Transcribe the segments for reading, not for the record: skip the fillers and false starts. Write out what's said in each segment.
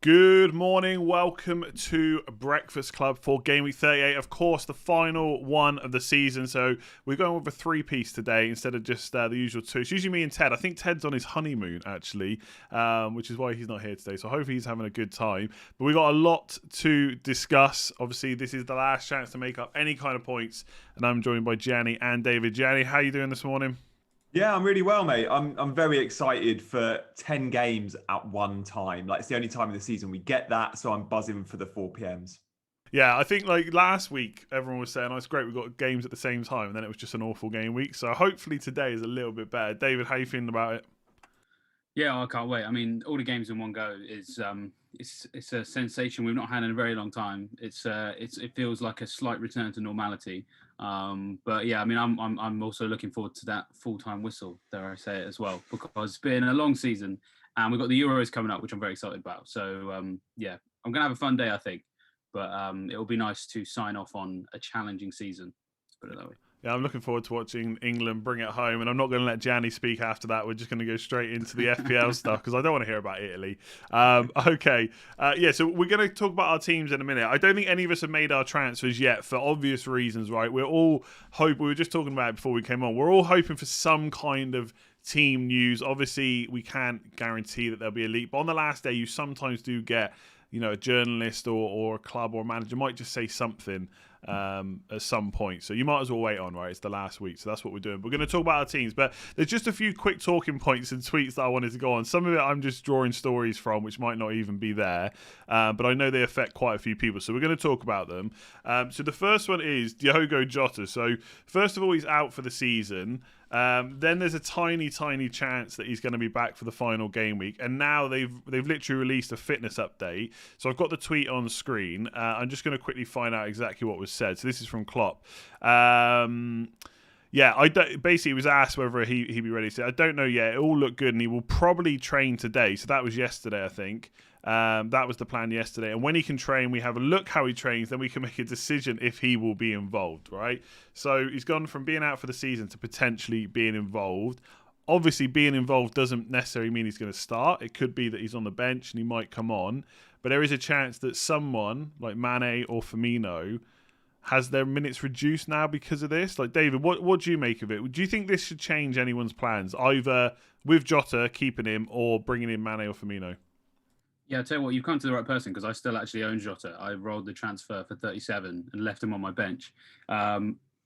Good morning. Welcome to Breakfast Club for Gameweek 38. Of course, the final one of the season. So we're going with a three-piece today instead of just the usual two. It's usually me and Ted. I think Ted's on his honeymoon, actually, which is why he's not here today. So hopefully he's having a good time. But we've got a lot to discuss. Obviously, this is the last chance to make up any kind of points. And I'm joined by Gianni and David. Gianni, how are you doing this morning? Yeah, I'm really well, mate. I'm very excited for 10 games at one time. Like, it's the only time of the season we get that, so I'm buzzing for the 4 PMs. Yeah, I think like last week, everyone was saying, oh, it's great, we've got games at the same time, and then it was just an awful game week. So hopefully today is a little bit better. David, how are you feeling about it? Yeah, I can't wait. I mean, all the games in one go is it's a sensation we've not had in a very long time. It feels like a slight return to normality. But yeah, I mean, I'm also looking forward to that full-time whistle, dare I say it as well, because it's been a long season and we've got the Euros coming up, which I'm very excited about. So yeah, I'm gonna have a fun day, I think. But it'll be nice to sign off on a challenging season. Let's put it that way. Yeah, I'm looking forward to watching England bring it home, and I'm not going to let Gianni speak after that. We're just going to go straight into the FPL stuff because I don't want to hear about Italy. Okay, so we're going to talk about our teams in a minute. I don't think any of us have made our transfers yet for obvious reasons, right? We're all we were just talking about it before we came on. We're all hoping for some kind of team news. Obviously, we can't guarantee that there'll be a leak, but on the last day, you sometimes do get, a journalist or a club or a manager might just say something at some point. So you might as well wait on, right? It's the last week. So that's what we're doing. We're going to talk about our teams, but there's just a few quick talking points and tweets that I wanted to go on. Some of it I'm just drawing stories from, which might not even be there. But I know they affect quite a few people. So we're going to talk about them. So the first one is Diogo Jota. So first of all, he's out for the season. Then there's a tiny chance that he's going to be back for the final game week, and now they've literally released a fitness update. So I've got the tweet on screen. I'm just going to quickly find out exactly what was said. So this is from Klopp. Basically, he was asked whether he'd be ready. He said, I don't know yet. It all looked good, and he will probably train today. So that was yesterday, I think. That was the plan yesterday. And when he can train, we have a look how he trains. Then we can make a decision if he will be involved, right? So he's gone from being out for the season to potentially being involved. Obviously, being involved doesn't necessarily mean he's going to start. It could be that he's on the bench and he might come on. But there is a chance that someone like Mane or Firmino has their minutes reduced now because of this. Like, David, what do you make of it? Do you think this should change anyone's plans, either with Jota, keeping him, or bringing in Mane or Firmino? Yeah, I'll tell you what, you've come to the right person because I still actually own Jota. I rolled the transfer for 37 and left him on my bench.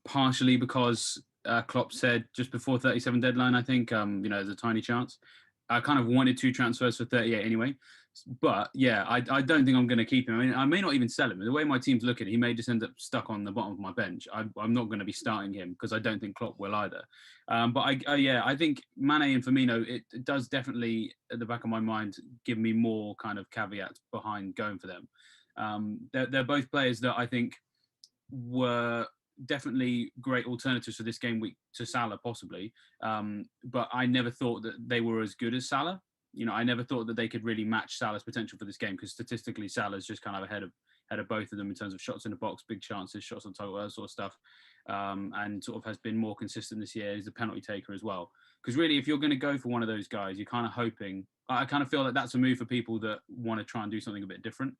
Partially because Klopp said just before 37 deadline, I think, there's a tiny chance. I kind of wanted 2 transfers for 38 anyway. But yeah, I don't think I'm going to keep him. I mean, I may not even sell him. The way my team's looking, he may just end up stuck on the bottom of my bench. I'm not going to be starting him because I don't think Klopp will either. But I think Mane and Firmino, it does definitely at the back of my mind give me more kind of caveats behind going for them. They're both players that I think were definitely great alternatives for this game week to Salah possibly. But I never thought that they were as good as Salah. I never thought that they could really match Salah's potential for this game because statistically Salah's just kind of ahead of both of them in terms of shots in the box, big chances, shots on target, that sort of stuff, and sort of has been more consistent this year. He's a penalty taker as well. Because really, if you're going to go for one of those guys, you're kind of hoping. I kind of feel like that's a move for people that want to try and do something a bit different.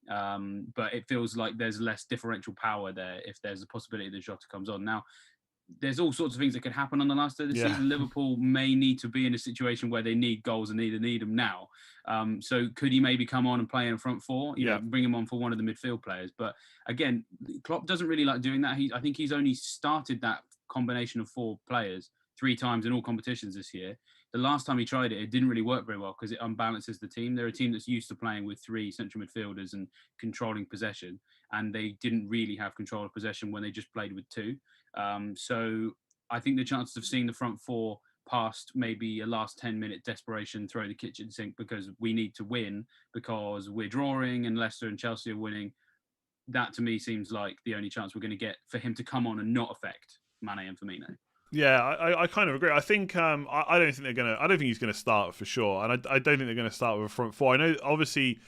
But it feels like there's less differential power there if there's a possibility that Jota comes on. Now, there's all sorts of things that could happen on the last day of the season. Liverpool may need to be in a situation where they need goals and need them now. So could he maybe come on and play in front four? Bring him on for one of the midfield players. But again, Klopp doesn't really like doing that. I think he's only started that combination of 4 players 3 times in all competitions this year. The last time he tried it, it didn't really work very well because it unbalances the team. They're a team that's used to playing with 3 central midfielders and controlling possession, and they didn't really have control of possession when they just played with 2. So I think the chances of seeing the front 4 past maybe a last 10-minute desperation, throw the kitchen sink because we need to win because we're drawing and Leicester and Chelsea are winning, that to me seems like the only chance we're going to get for him to come on and not affect Mane and Firmino. Yeah, I kind of agree. I think I don't think they're gonna. I don't think he's gonna start for sure, and I don't think they're gonna start with a front 4. I know obviously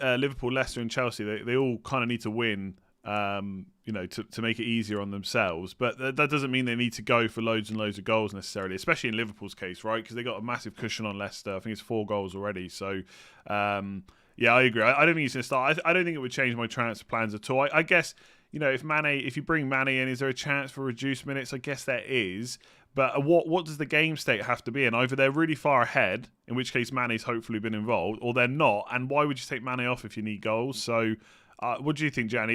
Liverpool, Leicester, and Chelsea they all kind of need to win. To make it easier on themselves. But that doesn't mean they need to go for loads and loads of goals necessarily, especially in Liverpool's case, right? Because they got a massive cushion on Leicester. I think it's 4 goals already. So Yeah, I agree. I don't think he's going to start. I don't think it would change my transfer plans at all. I guess, if you bring Mane in, is there a chance for reduced minutes? I guess there is. But what does the game state have to be in? Either they're really far ahead, in which case Mane's hopefully been involved, or they're not. And why would you take Mane off if you need goals? So, what do you think, Gianni?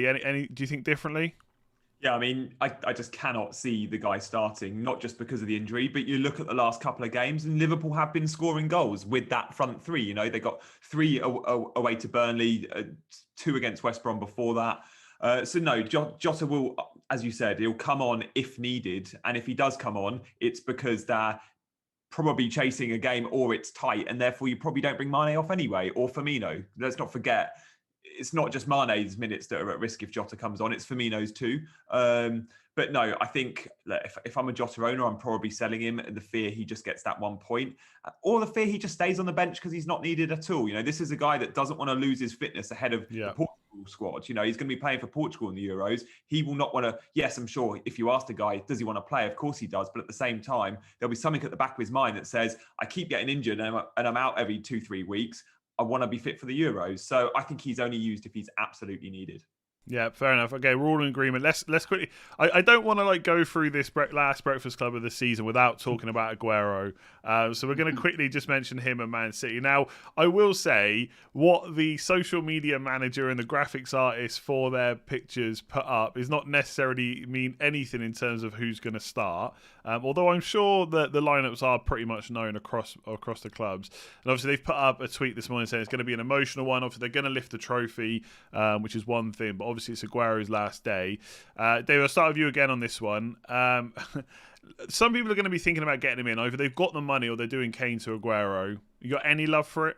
Do you think differently? Yeah, I mean, I just cannot see the guy starting, not just because of the injury, but you look at the last couple of games and Liverpool have been scoring goals with that front three. They got 3 away to Burnley, 2 against West Brom before that. So no, Jota will, as you said, he'll come on if needed. And if he does come on, it's because they're probably chasing a game or it's tight. And therefore you probably don't bring Mane off anyway, or Firmino. Let's not forget, it's not just Mane's minutes that are at risk if Jota comes on, it's Firmino's too. But no, I think if I'm a Jota owner, I'm probably selling him in the fear he just gets that 1 point, or the fear he just stays on the bench because he's not needed at all. This is a guy that doesn't want to lose his fitness ahead of the Portugal squad. He's going to be playing for Portugal in the Euros. He will not want to, yes, I'm sure if you ask the guy, does he want to play? Of course he does. But at the same time, there'll be something at the back of his mind that says, I keep getting injured and I'm out every 2-3 weeks. I want to be fit for the Euros. So I think he's only used if he's absolutely needed. Yeah, fair enough. Okay, we're all in agreement. Let's quickly. I don't want to go through this last Breakfast Club of the season without talking about Aguero. So we're going to quickly just mention him and Man City. Now, I will say what the social media manager and the graphics artist for their pictures put up is not necessarily mean anything in terms of who's going to start. Although I'm sure that the lineups are pretty much known across the clubs. And obviously they've put up a tweet this morning saying it's going to be an emotional one. Obviously they're going to lift the trophy, which is one thing. But obviously it's Aguero's last day. Dave, I'll start with you again on this one. Some people are going to be thinking about getting him in. Either they've got the money or they're doing Kane to Aguero. You got any love for it?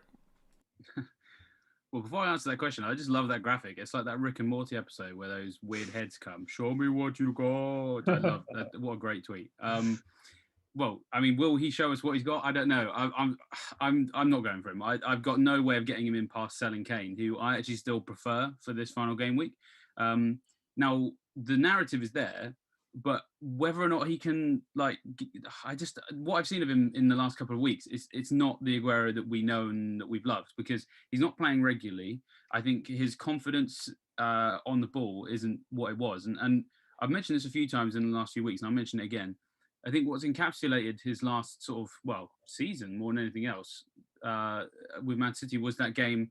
Well, before I answer that question, I just love that graphic. It's like that Rick and Morty episode where those weird heads come. Show me what you got. I love that. What a great tweet. Well, I mean, will he show us what he's got? I don't know. I'm not going for him. I've got no way of getting him in past selling Kane, who I actually still prefer for this final game week. Now the narrative is there, but whether or not he can, what I've seen of him in the last couple of weeks, it's not the Aguero that we know and that we've loved, because he's not playing regularly. I think his confidence on the ball isn't what it was. And I've mentioned this a few times in the last few weeks, and I'll mention it again. I think what's encapsulated his last sort of, season more than anything else with Man City was that game.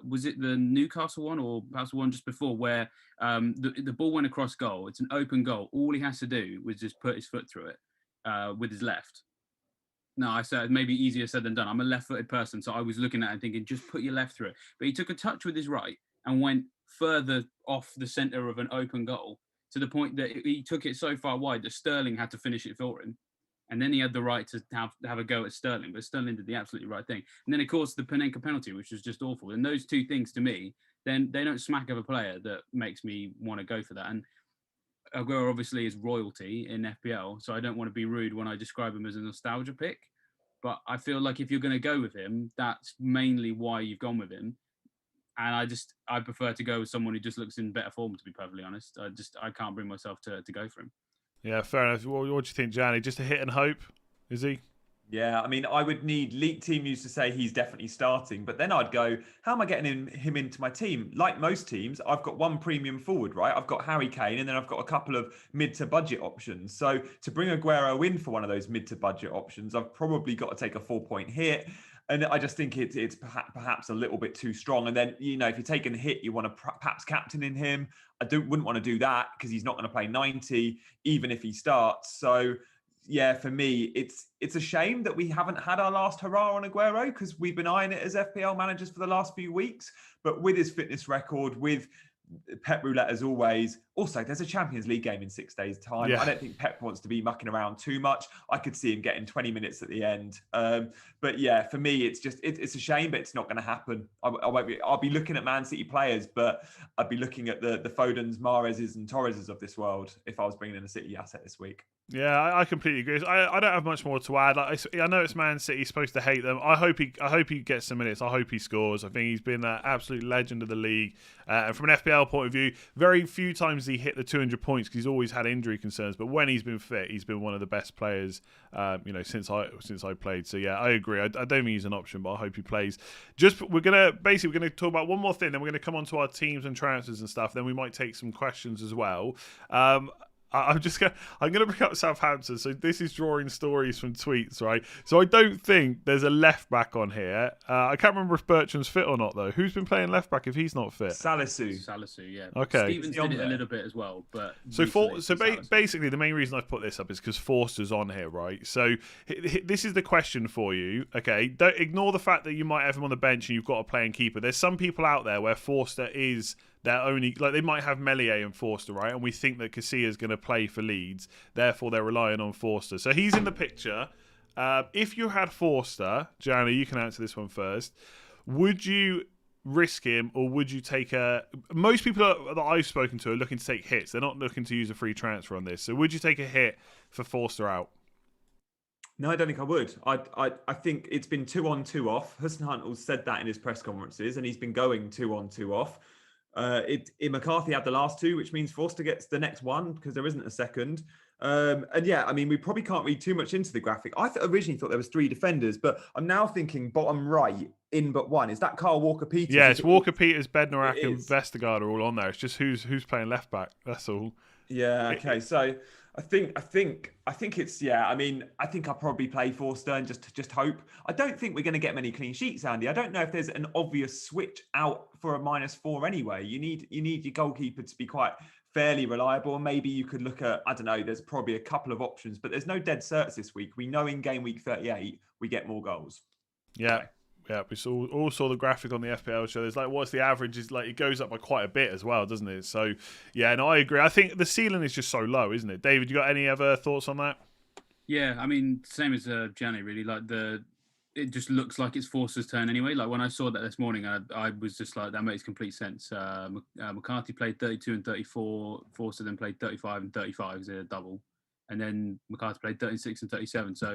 Was it the Newcastle one or perhaps the one just before, where the ball went across goal? It's an open goal. All he has to do was just put his foot through it with his left. No, I said maybe easier said than done. I'm a left-footed person, so I was looking at it and thinking, just put your left through it. But he took a touch with his right and went further off the centre of an open goal, to the point that he took it so far wide that Sterling had to finish it for him. And then he had the right to have a go at Sterling, but Sterling did the absolutely right thing. And then, of course, the Panenka penalty, which was just awful. And those two things, to me, then they don't smack of a player that makes me want to go for that. And Aguero obviously is royalty in FPL, so I don't want to be rude when I describe him as a nostalgia pick. But I feel like if you're going to go with him, that's mainly why you've gone with him. And I prefer to go with someone who just looks in better form, to be perfectly honest. I can't bring myself to go for him. Yeah, fair enough. What do you think, Gianni? Just a hit and hope, is he? Yeah, I mean, I would need, League Team used to say he's definitely starting, but then I'd go, how am I getting him into my team? Like most teams, I've got one premium forward, right? I've got Harry Kane, and then I've got a couple of mid to budget options. So to bring Aguero in for one of those mid to budget options, I've probably got to take a 4-point hit. And I just think it's perhaps a little bit too strong. And then, if you're taking a hit, you want to perhaps captain in him. Wouldn't want to do that because he's not going to play 90, even if he starts. So, yeah, for me, it's a shame that we haven't had our last hurrah on Aguero, because we've been eyeing it as FPL managers for the last few weeks. But with his fitness record, with Pep Roulette as always. Also, there's a Champions League game in 6 days' time. Yeah. I don't think Pep wants to be mucking around too much. I could see him getting 20 minutes at the end. But yeah, for me, it's a shame, but it's not going to happen. I'll be looking at Man City players, but I'd be looking at the Fodens, Mahrez's and Torreses of this world if I was bringing in a City asset this week. Yeah, I completely agree. I don't have much more to add. I know it's Man City, he's supposed to hate them. I hope he gets some minutes. I hope he scores. I think he's been an absolute legend of the league. And from an FPL point of view, very few times he hit the 200 points because he's always had injury concerns. But when he's been fit, he's been one of the best players, since I played. So yeah, I agree. I don't think he's an option, but I hope he plays. We're gonna talk about one more thing. Then we're gonna come on to our teams and transfers and stuff. Then we might take some questions as well. I'm gonna bring up Southampton. So this is drawing stories from tweets, right? So I don't think there's a left back on here. I can't remember if Bertrand's fit or not though. Who's been playing left back if he's not fit? Salisu, yeah. Okay. Stevens did it a little bit as well, but basically the main reason I've put this up is because Forster's on here, right? So this is the question for you. Okay, don't ignore the fact that you might have him on the bench and you've got a playing keeper. There's some people out there where Forster is their only, like they might have Meslier and Forster, right? And we think that Casillas going to play for Leeds, therefore they're relying on Forster. So he's in the picture. If you had Forster, Gianni, you can answer this one first. Would you risk him, or would you take most people that I've spoken to are looking to take hits. They're not looking to use a free transfer on this. So would you take a hit for Forster out? No, I don't think I would. I think it's been 2 on 2 off. Hudson Hunt said that in his press conferences, and he's been going 2 on 2 off. McCarthy had the last 2, which means Forster gets the next one because there isn't a second. And yeah, I mean, we probably can't read too much into the graphic. I originally thought there was 3 defenders, but I'm now thinking bottom right in but one. Is that Carl Walker-Peters? Yeah, it's Walker-Peters, Bednarak, and Vestergaard are all on there. It's just who's playing left back. That's all. Yeah. Okay. So I think it's, yeah. I mean, I think I'll probably play Forster and just hope. I don't think we're going to get many clean sheets, Andy. I don't know if there's an obvious switch out for a -4 anyway. You need your goalkeeper to be quite fairly reliable, and maybe you could look at, I don't know, there's probably a couple of options, but there's no dead certs this week. We know in game week 38 we get more goals. Yeah. Okay. Yeah, we saw the graphic on the FPL show. There's like, what's the average? Is like, it goes up by quite a bit as well, doesn't it? So, yeah, no, I agree. I think the ceiling is just so low, isn't it? David, you got any other thoughts on that? Yeah, I mean, same as Gianni, really. Like it just looks like it's Forster's turn anyway. Like when I saw that this morning, I was just like, that makes complete sense. McCarthy played 32 and 34. Forster then played 35 and 35 as a double, and then McCarthy played 36 and 37. So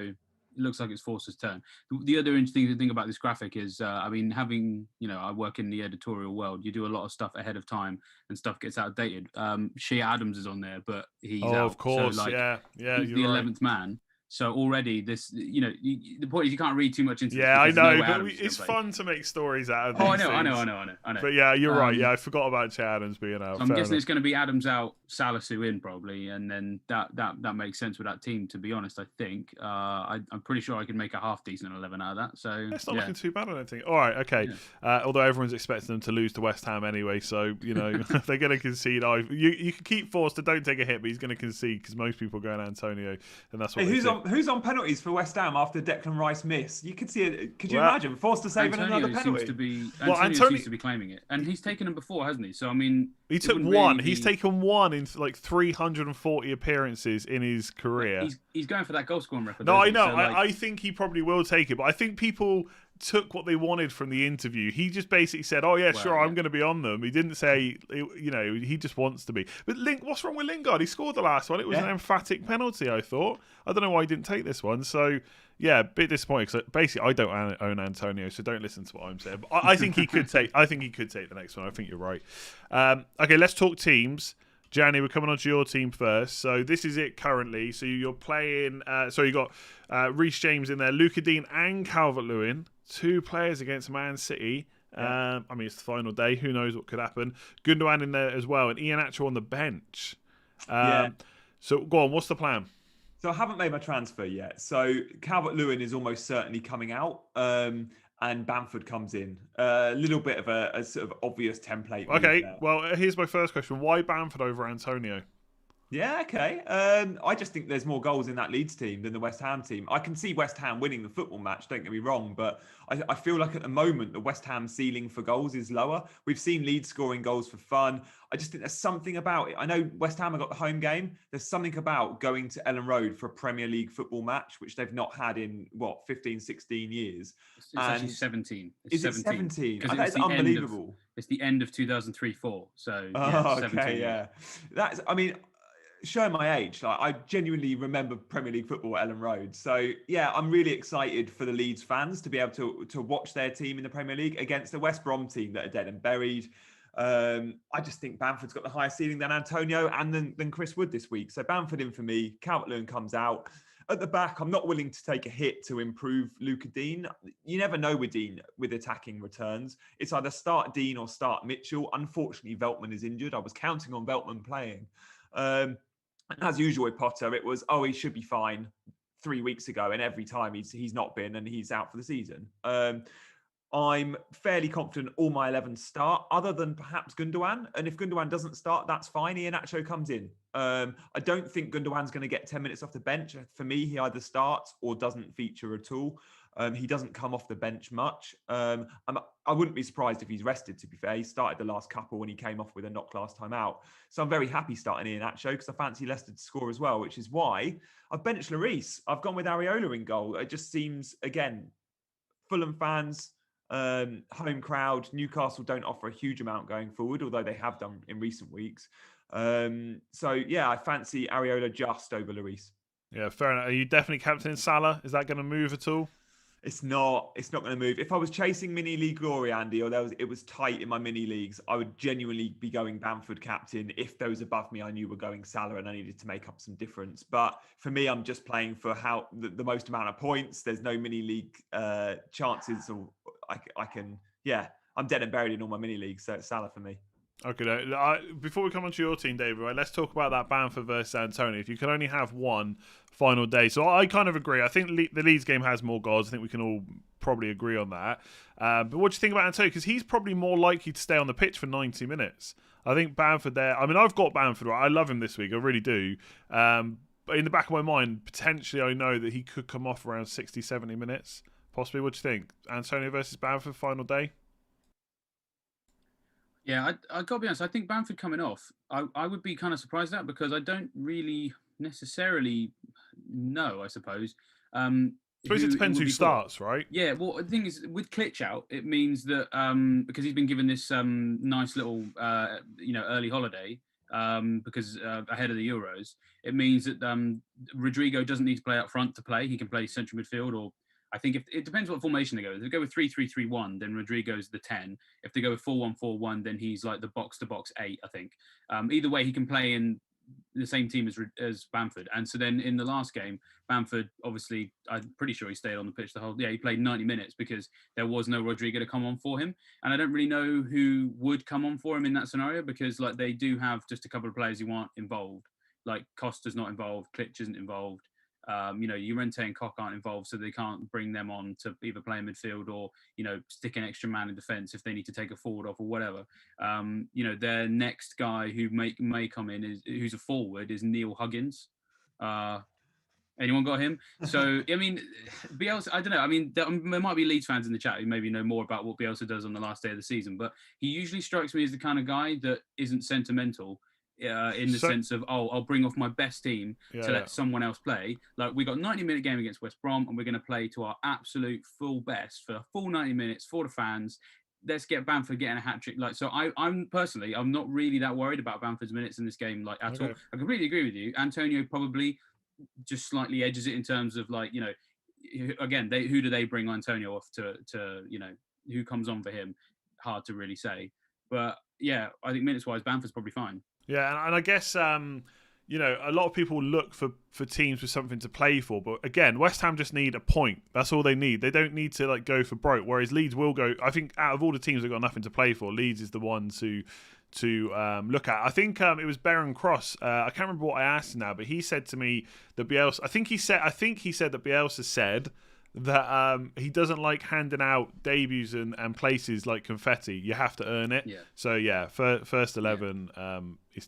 it looks like it's Forster's turn. The other interesting thing about this graphic is, I mean, having, I work in the editorial world, you do a lot of stuff ahead of time and stuff gets outdated. Shea Adams is on there, but he's out. Of course, so, yeah. He's the 11th man. So already this, the point is you can't read too much into. Yeah, I know, but it's fun to make stories out of these things. I know. But yeah, you're right. Yeah, I forgot about Che Adams being out. So I'm guessing it's going to be Adams out, Salisu in probably, and then that makes sense with that team. To be honest, I think I'm pretty sure I can make a half decent 11 out of that. So it's not looking too bad, I don't think. All right, okay. Yeah. Although everyone's expecting them to lose to West Ham anyway, so they're going to concede. You can keep Forster, don't take a hit, but he's going to concede because most people are going Antonio, and that's what. Hey, who's on penalties for West Ham after Declan Rice miss? You could see it. Could you imagine Forster saving another penalty? Antonio seems to be claiming it, and he's taken them before, hasn't he? So I mean, he took one. He's taken one in like 340 appearances in his career. He's going for that goal scoring record. No, I know. So, I think he probably will take it, but I think people took what they wanted from the interview. He just basically said, "Oh yeah, sure, I'm going to be on them." He didn't say, he just wants to be. But what's wrong with Lingard? He scored the last one. It was an emphatic penalty. I thought. I don't know why he didn't take this one. So yeah, a bit disappointed because basically I don't own Antonio, so don't listen to what I'm saying. But I think he could take. I think he could take the next one. I think you're right. Okay, let's talk teams. Gianni, we're coming on to your team first. So this is it currently. So you're playing. You got Reece James in there, Luka Dean and Calvert-Lewin. 2 players against Man City. I mean, it's the final day. Who knows what could happen? Gundogan in there as well, and Ian Atchell on the bench. So go on. What's the plan? So I haven't made my transfer yet. So Calvert-Lewin is almost certainly coming out. And Bamford comes in. A little bit of a sort of obvious template. Okay, well, here's my first question. Why Bamford over Antonio? Yeah, okay. I just think there's more goals in that Leeds team than the West Ham team. I can see West Ham winning the football match, don't get me wrong, but I feel like at the moment the West Ham ceiling for goals is lower. We've seen Leeds scoring goals for fun. I just think there's something about it. I know West Ham have got the home game. There's something about going to Ellen Road for a Premier League football match, which they've not had in, 15, 16 years. It's actually 17. Is it 17? That is unbelievable. It's the end of 2003-04. So, yeah, 17. Okay, yeah. showing my age, like I genuinely remember Premier League football at Ellen Road. So yeah, I'm really excited for the Leeds fans to be able to watch their team in the Premier League against the West Brom team that are dead and buried. I just think Bamford's got the higher ceiling than Antonio and than Chris Wood this week. So Bamford in for me. Calvert-Lewin comes out. At the back, I'm not willing to take a hit to improve Luca Dean. You never know with Dean with attacking returns. It's either start Dean or start Mitchell. Unfortunately, Veltman is injured. I was counting on Veltman playing. And as usual with Potter, it was, he should be fine 3 weeks ago. And every time he's not been and he's out for the season. I'm fairly confident all my 11 start, other than perhaps Gundogan. And if Gundogan doesn't start, that's fine. Iheanacho comes in. I don't think Gundogan's going to get 10 minutes off the bench. For me, he either starts or doesn't feature at all. He doesn't come off the bench much. I wouldn't be surprised if he's rested, to be fair. He started the last couple when he came off with a knock last time out. So I'm very happy starting Iheanacho because I fancy Leicester to score as well, which is why I've benched Lloris. I've gone with Areola in goal. It just seems, again, Fulham fans, home crowd. Newcastle don't offer a huge amount going forward, although they have done in recent weeks. So yeah, I fancy Areola just over Lloris. Yeah, fair enough. Are you definitely captaining Salah? Is that going to move at all? It's not going to move. If I was chasing mini league glory, Andy, or it was tight in my mini leagues, I would genuinely be going Bamford captain. If those above me I knew were going Salah and I needed to make up some difference. But for me, I'm just playing for how the most amount of points. There's no mini league chances, or I can. Yeah, I'm dead and buried in all my mini leagues, so it's Salah for me. Okay, before we come on to your team, David, right, let's talk about that Bamford versus Antonio. If you could only have one final day. So I kind of agree. I think the Leeds game has more goals. I think we can all probably agree on that. But what do you think about Antonio? Because he's probably more likely to stay on the pitch for 90 minutes. I think Bamford there... I mean, I've got Bamford, right? I love him this week. I really do. But in the back of my mind, potentially I know that he could come off around 60, 70 minutes. Possibly. What do you think? Antonio versus Bamford, final day? Yeah, I got to be honest. I think Bamford coming off, I would be kind of surprised at, because I don't really necessarily know, I suppose. I suppose it depends who starts, right? Yeah, well, the thing is, with Klitsch out, it means that because he's been given this nice little, early holiday because ahead of the Euros, it means that Rodrigo doesn't need to play up front to play. He can play central midfield, or I think if it depends what formation they go with. If they go with 3-3-3-1, then Rodrigo's the 10. If they go with 4-1-4-1, then he's like the box-to-box 8, I think. Either way, he can play in the same team as Bamford. And so then in the last game, Bamford, obviously, I'm pretty sure he stayed on the pitch the whole... Yeah, he played 90 minutes because there was no Rodrigo to come on for him. And I don't really know who would come on for him in that scenario, because like they do have just a couple of players who aren't involved. Like Costa's not involved, Klitsch isn't involved. Llorente and Koch aren't involved, so they can't bring them on to either play in midfield or, stick an extra man in defence if they need to take a forward off or whatever. Their next guy who may come in who's a forward is Neil Huggins. Anyone got him? So, I mean, Bielsa, I don't know. I mean, there might be Leeds fans in the chat who maybe know more about what Bielsa does on the last day of the season, but he usually strikes me as the kind of guy that isn't sentimental. In the sense of, I'll bring off my best team to let someone else play. Like, we got a 90-minute game against West Brom, and we're going to play to our absolute full best for a full 90 minutes for the fans. Let's get Bamford getting a hat-trick. Like, so I'm personally, I'm not really that worried about Bamford's minutes in this game, like, at all. I completely agree with you. Antonio probably just slightly edges it in terms of, like, again, who do they bring Antonio off to who comes on for him? Hard to really say. But, yeah, I think minutes-wise, Bamford's probably fine. Yeah, and I guess a lot of people look for teams with something to play for, but again, West Ham just need a point. That's all they need. They don't need to go for broke. Whereas Leeds will go. I think out of all the teams that got nothing to play for, Leeds is the one to look at. I think it was Baron Cross. I can't remember what I asked him now, but he said to me that Bielsa. I think he said that Bielsa said that he doesn't like handing out debuts and places like confetti. You have to earn it. Yeah. So yeah, first 11,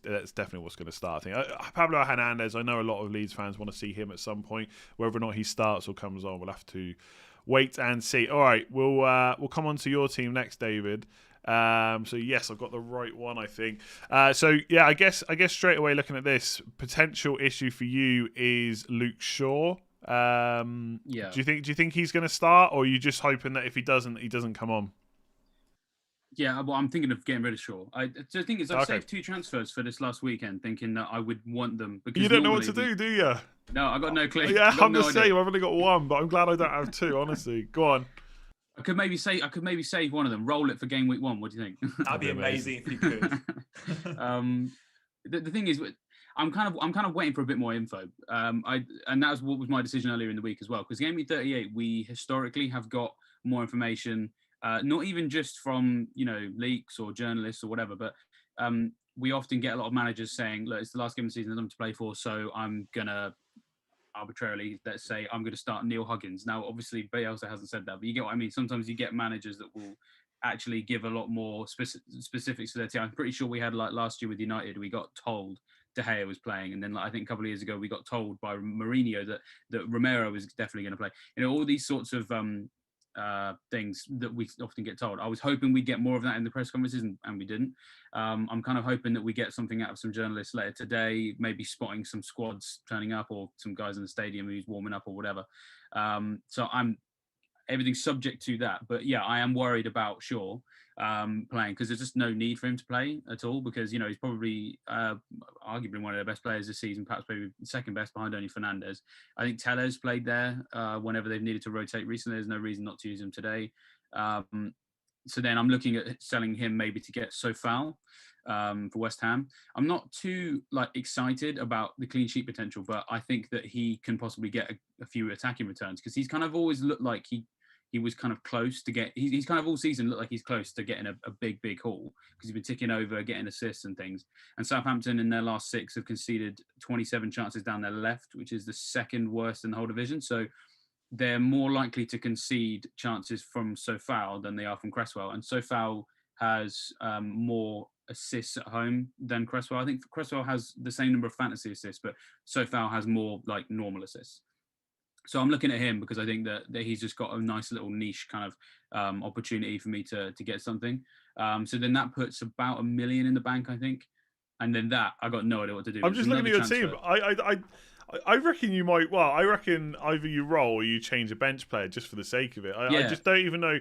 that's definitely what's going to start. I think Pablo Hernandez. I know a lot of Leeds fans want to see him at some point. Whether or not he starts or comes on, we'll have to wait and see. All right, we'll come on to your team next, David. So yes, I've got the right one, I think. So yeah, I guess straight away looking at this, potential issue for you is Luke Shaw. Do you think he's going to start, or are you just hoping that if he doesn't come on? Yeah, well, I'm thinking of getting rid of Shaw. The thing is, I've Okay. saved 2 transfers for this last weekend, thinking that I would want them because You don't know what to normally do you? No, I got no clue. Yeah, Got I'm the no idea. same. I've only got one, but I'm glad I don't have two. Honestly, go on. I could maybe save one of them, roll it for game week 1. What do you think? That'd be amazing if you could. The thing is, I'm kind of waiting for a bit more info. And that was what was my decision earlier in the week as well. Because game week 38, we historically have got more information, not even just from leaks or journalists or whatever, but we often get a lot of managers saying, "Look, it's the last game of the season I'm to play for, so I'm gonna." Arbitrarily, let's say I'm going to start Neil Huggins. Now, obviously, Bielsa hasn't said that, but you get what I mean. Sometimes you get managers that will actually give a lot more specifics to their team. I'm pretty sure we had like last year with United, we got told De Gea was playing, and then I think a couple of years ago we got told by Mourinho that Romero was definitely going to play. All these sorts of things that we often get told. I was hoping we'd get more of that in the press conferences, and we didn't. I'm kind of hoping that we get something out of some journalists later today, maybe spotting some squads turning up or some guys in the stadium who's warming up or whatever. So everything's subject to that. But yeah, I am worried about Shaw playing because there's just no need for him to play at all because, he's probably arguably one of the best players this season, perhaps maybe second best behind only Fernandes. I think Tellez played there whenever they've needed to rotate recently. There's no reason not to use him today. So then I'm looking at selling him maybe to get Soufal for West Ham. I'm not too excited about the clean sheet potential, but I think that he can possibly get a few attacking returns because he's kind of always looked like he was kind of close to get. He's kind of all season looked like he's close to getting a big haul because he's been ticking over, getting assists and things. And Southampton in their last 6 have conceded 27 chances down their left, which is the second worst in the whole division. So they're more likely to concede chances from Soufal than they are from Cresswell. And Soufal has more assists at home than Cresswell. I think Cresswell has the same number of fantasy assists, but Soufal has more normal assists. So I'm looking at him because I think that he's just got a nice little niche kind of opportunity for me to get something. So then that puts about $1 million in the bank, I think. And then I got no idea what to do. I'm just looking at your team. I reckon you might. Well, I reckon either you roll or you change a bench player just for the sake of it. I just don't even know.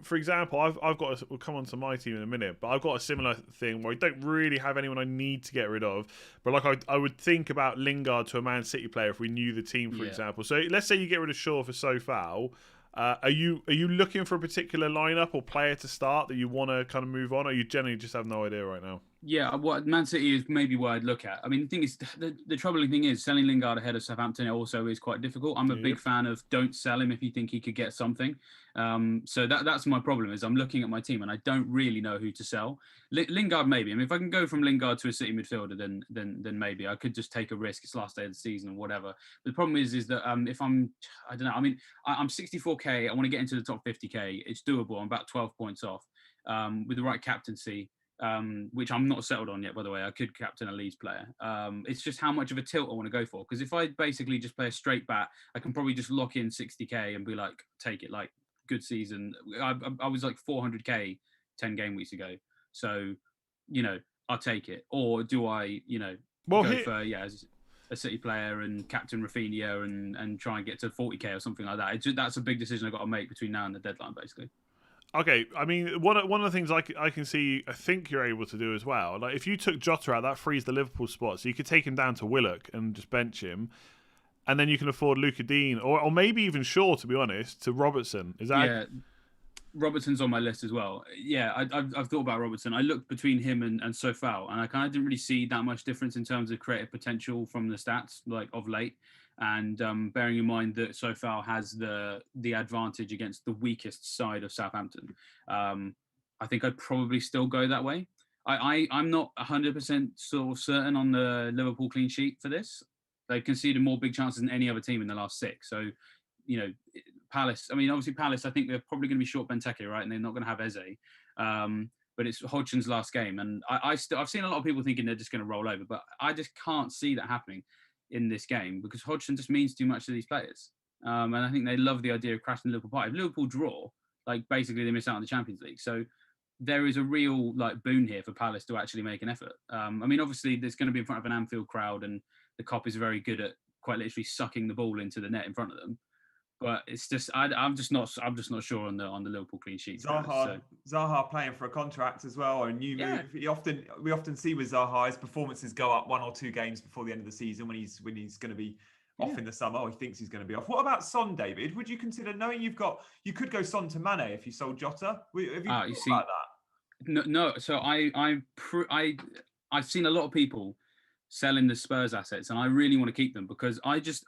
For example, I've got. We'll come on to my team in a minute, but I've got a similar thing where I don't really have anyone I need to get rid of. But I would think about Lingard to a Man City player if we knew the team, for example. So let's say you get rid of Shaw for Soufal. Are you looking for a particular lineup or player to start that you want to kind of move on, or you generally just have no idea right now? Yeah, what Man City is maybe what I'd look at. I mean, the thing is, the troubling thing is selling Lingard ahead of Southampton also is quite difficult. I'm a big fan of don't sell him if you think he could get something. So that's my problem is I'm looking at my team and I don't really know who to sell. Lingard maybe. I mean, if I can go from Lingard to a City midfielder, then maybe I could just take a risk. It's last day of the season or whatever. But the problem is that if I don't know. I mean, I'm 64k. I want to get into the top 50k. It's doable. I'm about 12 points off with the right captaincy. Which I'm not settled on yet, by the way. I could captain a Leeds player. It's just how much of a tilt I want to go for. Because if I basically just play a straight bat, I can probably just lock in 60k and be like, take it, good season. I was 400k 10 game weeks ago. So, I'll take it. Or do I, go for, as a City player and captain Rafinha and try and get to 40k or something like that. That's a big decision I've got to make between now and the deadline, basically. Okay, I mean, one of the things I can see, I think you're able to do as well. If you took Jota out, that frees the Liverpool spot, so you could take him down to Willock and just bench him, and then you can afford Luca Dean or maybe even Shaw, to be honest, to Robertson. Is that? Yeah, Robertson's on my list as well. Yeah, I've thought about Robertson. I looked between him and Soufal, and I kind of didn't really see that much difference in terms of creative potential from the stats of late. And bearing in mind that Soufal has the advantage against the weakest side of Southampton, I think I'd probably still go that way. I'm not 100% sort of certain on the Liverpool clean sheet for this. They've conceded more big chances than any other team in the last 6. So, Palace. I mean, obviously Palace. I think they're probably going to be short Benteke, right? And they're not going to have Eze. But it's Hodgson's last game, and I've seen a lot of people thinking they're just going to roll over, but I just can't see that happening in this game because Hodgson just means too much to these players. And I think they love the idea of crashing the Liverpool party. If Liverpool draw, basically they miss out on the Champions League. So there is a real boon here for Palace to actually make an effort. I mean, obviously there's going to be in front of an Anfield crowd and the Kop is very good at quite literally sucking the ball into the net in front of them. But it's just I'm just not sure on the Liverpool clean sheet. Zaha playing for a contract as well, or a new move. We often see with Zaha his performances go up 1 or 2 games before the end of the season when he's going to be off in the summer, or he thinks he's going to be off. What about Son, David? Would you consider, knowing you could go Son to Mane if you sold Jota? Have you thought about that? No. So I've seen a lot of people selling the Spurs assets, and I really want to keep them because I just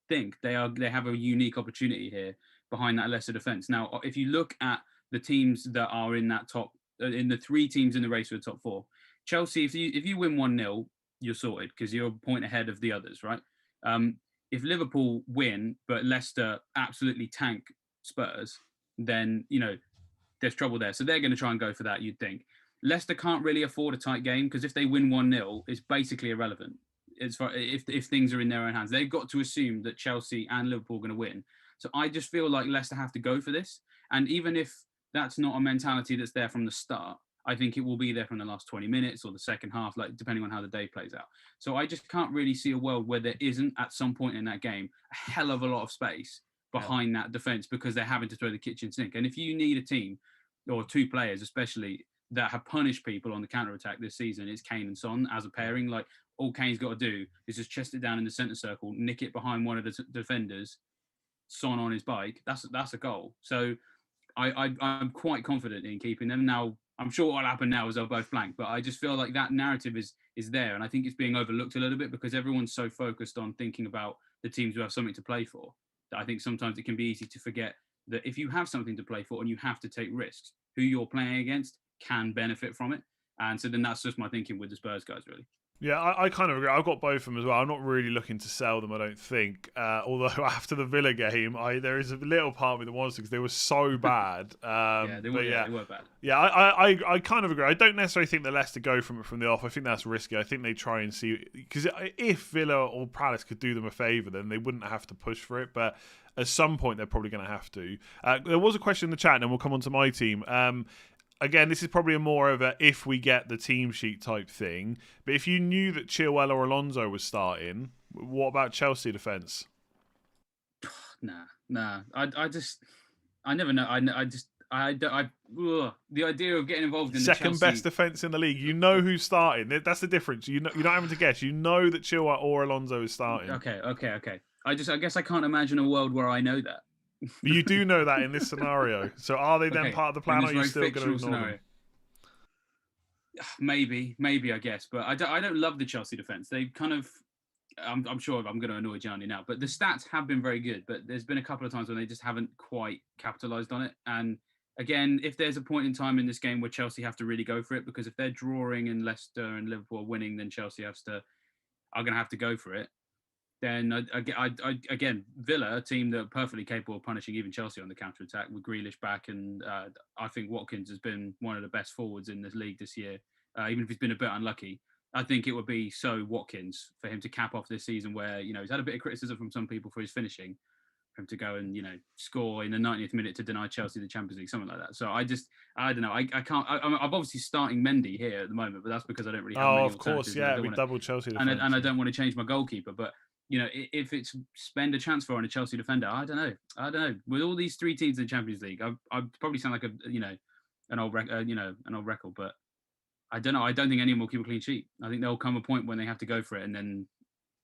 think they have a unique opportunity here behind that Leicester defence. Now, if you look at the teams that are in that in the 3 teams in the race for the top 4, Chelsea, if you win 1-0, you're sorted because you're a point ahead of the others, right? If Liverpool win, but Leicester absolutely tank Spurs, then, there's trouble there. So they're going to try and go for that, you'd think. Leicester can't really afford a tight game because if they win 1-0, it's basically irrelevant. If things are in their own hands. They've got to assume that Chelsea and Liverpool are going to win. So I just feel like Leicester have to go for this. And even if that's not a mentality that's there from the start, I think it will be there from the last 20 minutes or the second half, like depending on how the day plays out. So I just can't really see a world where there isn't, at some point in that game, a hell of a lot of space behind that defence because they're having to throw the kitchen sink. And if you need a team, or 2 players especially, that have punished people on the counter-attack this season, it's Kane and Son as a pairing. Like, all Kane's got to do is just chest it down in the centre circle, nick it behind one of the defenders, Son on his bike. That's a goal. So I'm quite confident in keeping them. Now, I'm sure what'll happen now is they'll both blank, but I just feel like that narrative is there, and I think it's being overlooked a little bit because everyone's so focused on thinking about the teams who have something to play for that I think sometimes it can be easy to forget that if you have something to play for and you have to take risks, who you're playing against can benefit from it. And so then that's just my thinking with the Spurs guys, really. Yeah, I kind of agree. I've got both of them as well. I'm not really looking to sell them, I don't think. Although after the Villa game, there is a little part of me that wants to because they were so bad. They were bad. Yeah, I kind of agree. I don't necessarily think that Leicester go from the off. I think that's risky. I think they try and see, because if Villa or Palace could do them a favour, then they wouldn't have to push for it. But at some point, they're probably going to have to. There was a question in the chat, and we'll come on to my team. Again, this is probably more of a if we get the team sheet type thing. But if you knew that Chilwell or Alonso was starting, what about Chelsea defence? Nah. I never know. The idea of getting involved in second the Chelsea... best defence in the league. You know who's starting. That's the difference. You're not having to guess. You know that Chilwell or Alonso is starting. Okay. I guess I can't imagine a world where I know that. But you do know that in this scenario. So are they then part of the plan, or are you still going to ignore them? Maybe, I guess. But I don't love the Chelsea defence. They kind of... I'm sure I'm going to annoy Gianni now, but the stats have been very good. But there's been a couple of times when they just haven't quite capitalised on it. And again, if there's a point in time in this game where Chelsea have to really go for it, because if they're drawing and Leicester and Liverpool are winning, then Chelsea are going to have to go for it. Then again, Villa, a team that are perfectly capable of punishing even Chelsea on the counter-attack with Grealish back, and I think Watkins has been one of the best forwards in this league this year, even if he's been a bit unlucky. I think it would be so Watkins for him to cap off this season where, he's had a bit of criticism from some people for his finishing, for him to go and, score in the 90th minute to deny Chelsea the Champions League, something like that. So I don't know. I can't. I'm obviously starting Mendy here at the moment, but that's because I don't really have many alternatives. Oh, of course, yeah. We doubled Chelsea defense. And I don't want to change my goalkeeper, but if it's spend a transfer on a Chelsea defender, I don't know. With all these 3 teams in the Champions League, I probably sound like an old record, but I don't know. I don't think anyone will keep a clean sheet. I think there'll come a point when they have to go for it, and then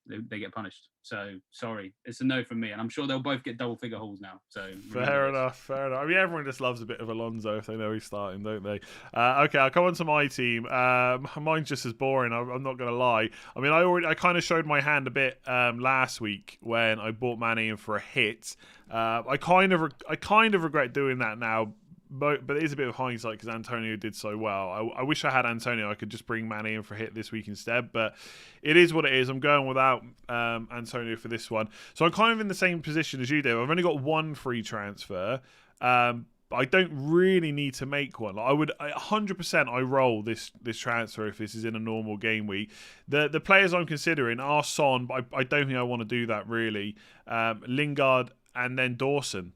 they get punished. So sorry, it's a no from me, and I'm sure they'll both get double figure hauls now. So fair enough. I mean, everyone just loves a bit of Alonso if they know he's starting, don't they? Okay, I'll come on to my team. Mine's just as boring. I'm not going to lie. I mean, I kind of showed my hand a bit last week when I bought Mane in for a hit. I kind of regret doing that now. But it is a bit of hindsight because Antonio did so well. I wish I had Antonio. I could just bring Mane in for a hit this week instead. But it is what it is. I'm going without Antonio for this one. So I'm kind of in the same position as you do. I've only got 1 free transfer. I don't really need to make one. I would 100% I roll this transfer if this is in a normal game week. The players I'm considering are Son, but I don't think I want to do that really. Lingard and then Dawson.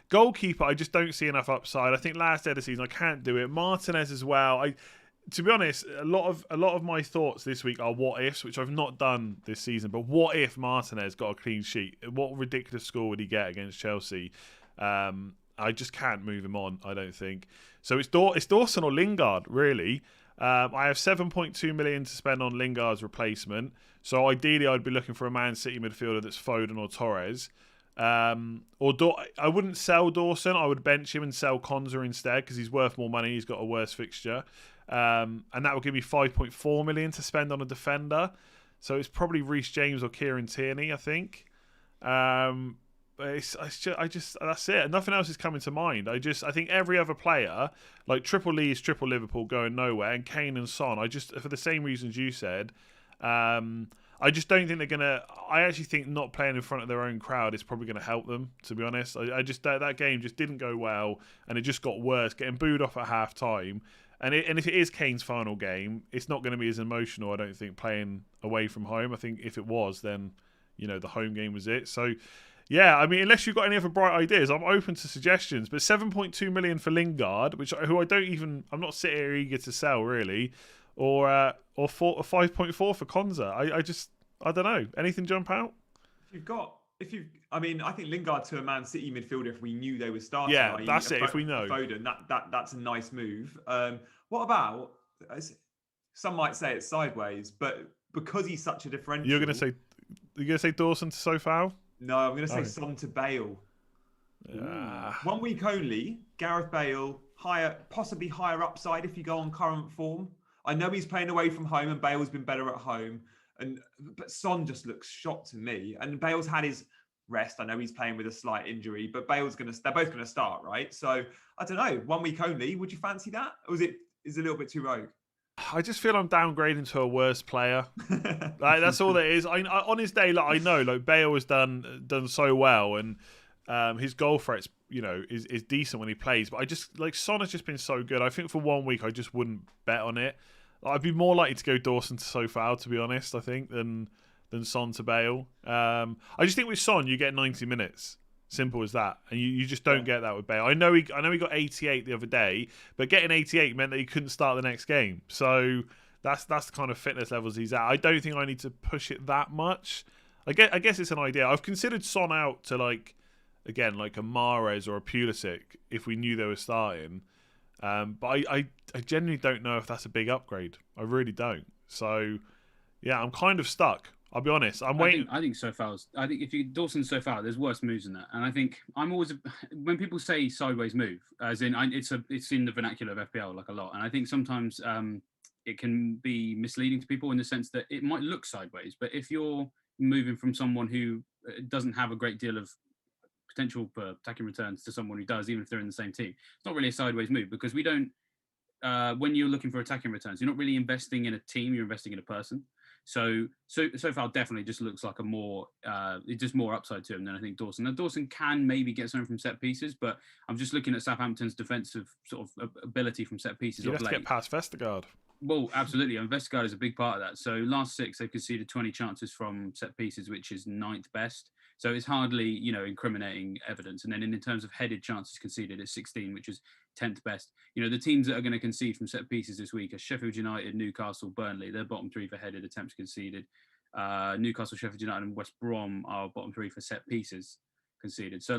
Goalkeeper, I just don't see enough upside. I think last day of the season I can't do it. Martinez as well. to be honest, a lot of my thoughts this week are what ifs, which I've not done this season. But what if Martinez got a clean sheet? What ridiculous score would he get against Chelsea? I just can't move him on, I don't think. So it's Dawson or Lingard, really. I have 7.2 million to spend on Lingard's replacement. So ideally, I'd be looking for a Man City midfielder that's Foden or Torres. I wouldn't sell Dawson. I would bench him and sell Konza instead because he's worth more money. He's got a worse fixture. And that will give me 5.4 million to spend on a defender. So it's probably Reece James or Kieran Tierney, I think. But I just that's it. Nothing else is coming to mind. I think every other player, like Triple Leeds, Triple Liverpool, going nowhere, and Kane and Son, for the same reasons you said, I just don't think they're gonna. I actually think not playing in front of their own crowd is probably going to help them. To be honest, I just that game just didn't go well, and it just got worse. Getting booed off at half time, and if it is Kane's final game, it's not going to be as emotional. I don't think playing away from home. I think if it was, then the home game was it. So. Yeah, I mean, unless you've got any other bright ideas, I'm open to suggestions. But 7.2 million for Lingard, I'm not sitting here eager to sell really, or 5.4 for Konza. I don't know. Anything jump out? I think Lingard to a Man City midfielder, if we knew they were starting. Yeah, that's it. If we know Foden, that's a nice move. What about? Some might say it's sideways, but because he's such a differential, you're going to say Dawson to Sofao? No, I'm going to say Son to Bale. 1 week only. Gareth Bale, possibly higher upside if you go on current form. I know he's playing away from home and Bale's been better at home. But Son just looks shot to me. And Bale's had his rest. I know he's playing with a slight injury, but they're both going to start, right? So I don't know. 1 week only. Would you fancy that? Or is it a little bit too rogue? I just feel I'm downgrading to a worse player. That's all it is. On his day, I know, Bale has done so well, and his goal threats, is decent when he plays. But I just Son has just been so good. I think for 1 week, I just wouldn't bet on it. I'd be more likely to go Dawson to Sofao, to be honest. I think than Son to Bale. I just think with Son, you get 90 minutes. Simple as that, and you just don't get that with Bale. I know he got 88 the other day, but getting 88 meant that he couldn't start the next game. So that's the kind of fitness levels he's at. I don't think I need to push it that much. I guess it's an idea. I've considered Son out to a Mahrez or a Pulisic if we knew they were starting, but I genuinely don't know if that's a big upgrade. I really don't. So yeah, I'm kind of stuck. I'll be honest. I'm waiting. I think if you Dawson so far, there's worse moves than that. And I think I'm always when people say sideways move, as in it's in the vernacular of FPL a lot. And I think sometimes it can be misleading to people in the sense that it might look sideways, but if you're moving from someone who doesn't have a great deal of potential for attacking returns to someone who does, even if they're in the same team, it's not really a sideways move because we don't. When you're looking for attacking returns, you're not really investing in a team; you're investing in a person. So far, definitely just looks like more upside to him than I think Dawson. Now, Dawson can maybe get something from set pieces, but I'm just looking at Southampton's defensive sort of ability from set pieces. You have to get past Vestergaard. Well, absolutely, and Vestergaard is a big part of that. So last 6, they've conceded 20 chances from set pieces, which is 9th best. So it's hardly, incriminating evidence. And then in terms of headed chances conceded, it's 16, which is 10th best. The teams that are going to concede from set pieces this week are Sheffield United, Newcastle, Burnley. They're bottom 3 for headed attempts conceded. Newcastle, Sheffield United, and West Brom are bottom 3 for set pieces conceded. So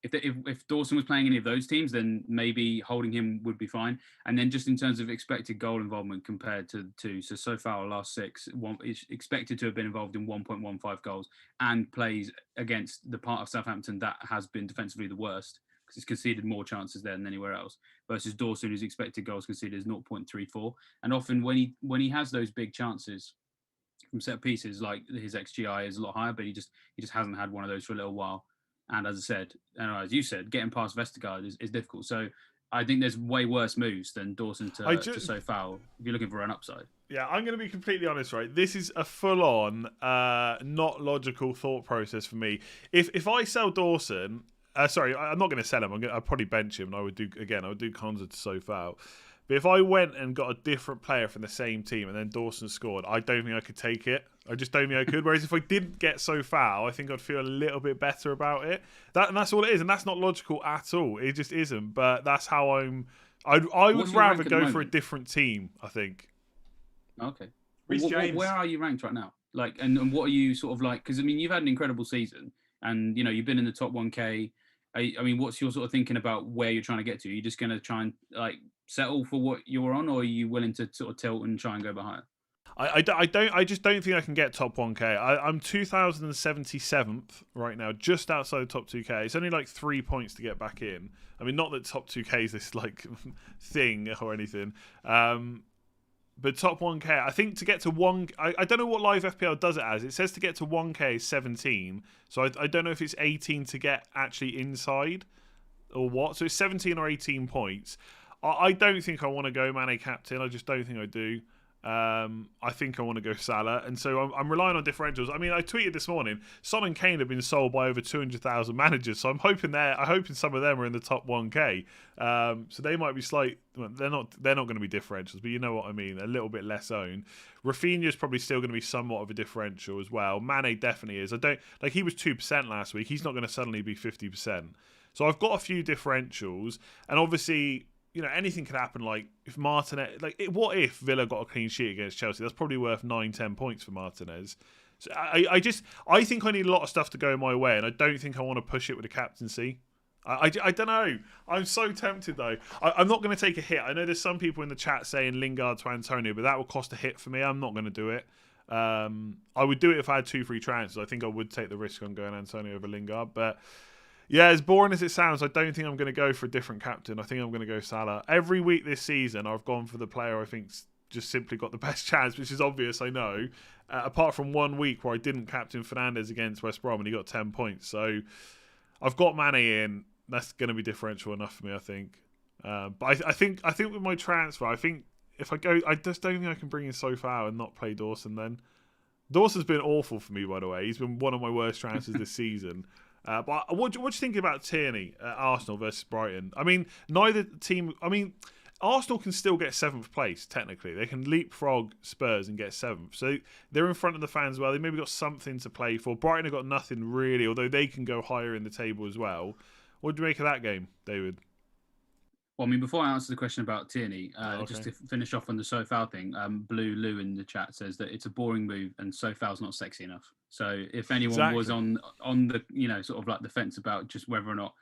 if Dawson was playing any of those teams, then maybe holding him would be fine. And then just in terms of expected goal involvement compared to 2, so far last 6, is expected to have been involved in 1.15 goals and plays against the part of Southampton that has been defensively the worst because it's conceded more chances there than anywhere else. Versus Dawson, whose expected goals conceded is 0.34. And often when he has those big chances from set pieces, his XGI is a lot higher, but he just hasn't had one of those for a little while. And as I said, as you said, getting past Vestergaard is difficult. So I think there's way worse moves than Dawson to Sofao if you're looking for an upside. Yeah, I'm going to be completely honest, right? This is a full-on, not logical thought process for me. If I sell Dawson, I'm not going to sell him. I'll probably bench him, and I would do Konza to Sofao. But if I went and got a different player from the same team and then Dawson scored, I don't think I could take it. I just don't think I could. Whereas if I didn't get Sofao, I think I'd feel a little bit better about it. And that's all it is. And that's not logical at all. It just isn't. But that's how I'm I would What's your rather rank at the go for a moment? different team, I think. Okay. Reece James. Where are you ranked right now? Like, and what are you sort of like? Because I mean, you've had an incredible season, and you've been in the top 1K. I mean, what's your sort of thinking about where you're trying to get to? Are you just going to try and like settle for what you're on, or are you willing to sort of tilt and try and go higher? I just don't think I can get top 1K. I'm 2077th right now, just outside the top 2K. It's only like 3 points to get back in. I mean, not that top 2K is this like thing or anything. But top 1K, I think to get to one, I don't know what live FPL does it as. It says to get to 1K is 17. So I don't know if it's 18 to get actually inside or what. So it's 17 or 18 points. I don't think I want to go Mane captain. I just don't think I do. I think I want to go Salah, and so I'm relying on differentials. I mean, I tweeted this morning, Son and Kane have been sold by over 200,000 managers, so I'm hoping some of them are in the top 1K. So they might be they're not going to be differentials, but you know what I mean, a little bit less owned. Rafinha's probably still going to be somewhat of a differential as well. Mane definitely is. He was 2% last week. He's not going to suddenly be 50%. So I've got a few differentials, and obviously, anything could happen. Like if Martinez, what if Villa got a clean sheet against Chelsea? That's probably worth 9-10 points for Martinez. So I think I need a lot of stuff to go my way, and I don't think I want to push it with a captaincy. I don't know. I'm so tempted though. I'm not going to take a hit. I know there's some people in the chat saying Lingard to Antonio, but that will cost a hit for me. I'm not going to do it. I would do it if I had 2 free transfers. I think I would take the risk on going Antonio over Lingard, but. Yeah, as boring as it sounds, I don't think I'm going to go for a different captain. I think I'm going to go Salah. Every week this season, I've gone for the player I think's just simply got the best chance, which is obvious, I know. Apart from 1 week where I didn't captain Fernandes against West Brom and he got 10 points. So I've got Mane in. That's going to be differential enough for me, I think. But I think with my transfer, I think if I go, I just don't think I can bring in Sofao and not play Dawson then. Dawson's been awful for me, by the way. He's been one of my worst transfers this season. But what do you think about Tierney at Arsenal versus Brighton? I mean, neither team. I mean, Arsenal can still get 7th place, technically. They can leapfrog Spurs and get 7th. So they're in front of the fans as well. They maybe got something to play for. Brighton have got nothing really, although they can go higher in the table as well. What do you make of that game, David? Well, I mean, before I answer the question about Tierney, just to finish off on the Sofao thing, Blue Lou in the chat says that it's a boring move and Sofao's not sexy enough. So if anyone was on the, sort of like the fence about just whether or not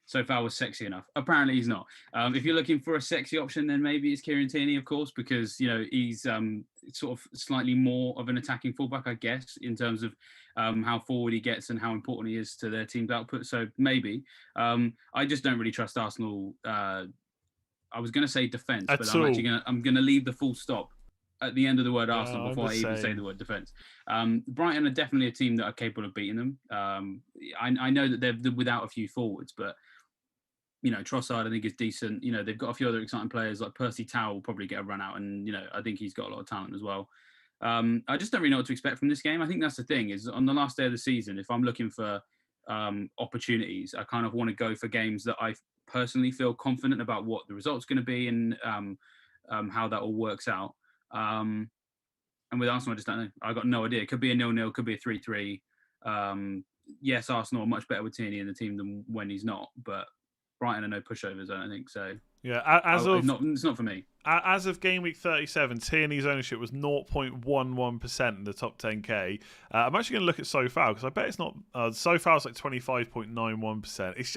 Sofao was sexy enough, apparently he's not. If you're looking for a sexy option, then maybe it's Kieran Tierney, of course, because, he's sort of slightly more of an attacking fullback, I guess, in terms of how forward he gets and how important he is to their team's output. So maybe. I just don't really trust Arsenal. I was going to say defence, but I'm going to leave the full stop at the end of the word Arsenal before I even say the word defence. Brighton are definitely a team that are capable of beating them. I know that they're without a few forwards, but Trossard I think is decent. They've got a few other exciting players like Percy Tau will probably get a run out, and I think he's got a lot of talent as well. I just don't really know what to expect from this game. I think that's the thing is on the last day of the season, if I'm looking for opportunities, I kind of want to go for games that I personally feel confident about what the result's going to be and how that all works out. And with Arsenal, I just don't know. I got no idea. It could be a 0-0, could be a 3-3. Yes, Arsenal are much better with Tierney in the team than when he's not, but Brighton are no pushovers, I don't think so. Yeah, it's not for me. As of game week 37, Tierney's ownership was 0.11% in the top 10k. I'm actually going to look at Sofao because I bet it's not. Sofao's like 25.91%. It's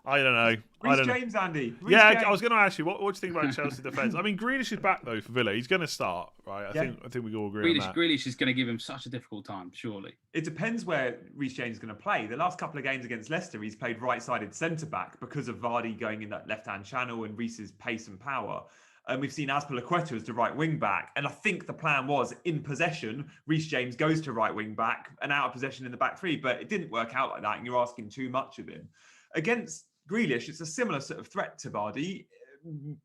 I don't know. Reece James, Andy. James. I was going to ask you, what do you think about Chelsea defence? I mean, Grealish is back though for Villa. He's going to start, right? I think we all agree on that. Grealish is going to give him such a difficult time, surely. It depends where Reece James is going to play. The last couple of games against Leicester, he's played right-sided centre-back because of Vardy going in that left-hand channel and Reece's pace and power. And we've seen Azpilicueta as the right wing-back. And I think the plan was, in possession, Reece James goes to right wing-back and out of possession in the back three. But it didn't work out like that, and you're asking too much of him. Against Grealish, it's a similar sort of threat to Vardy,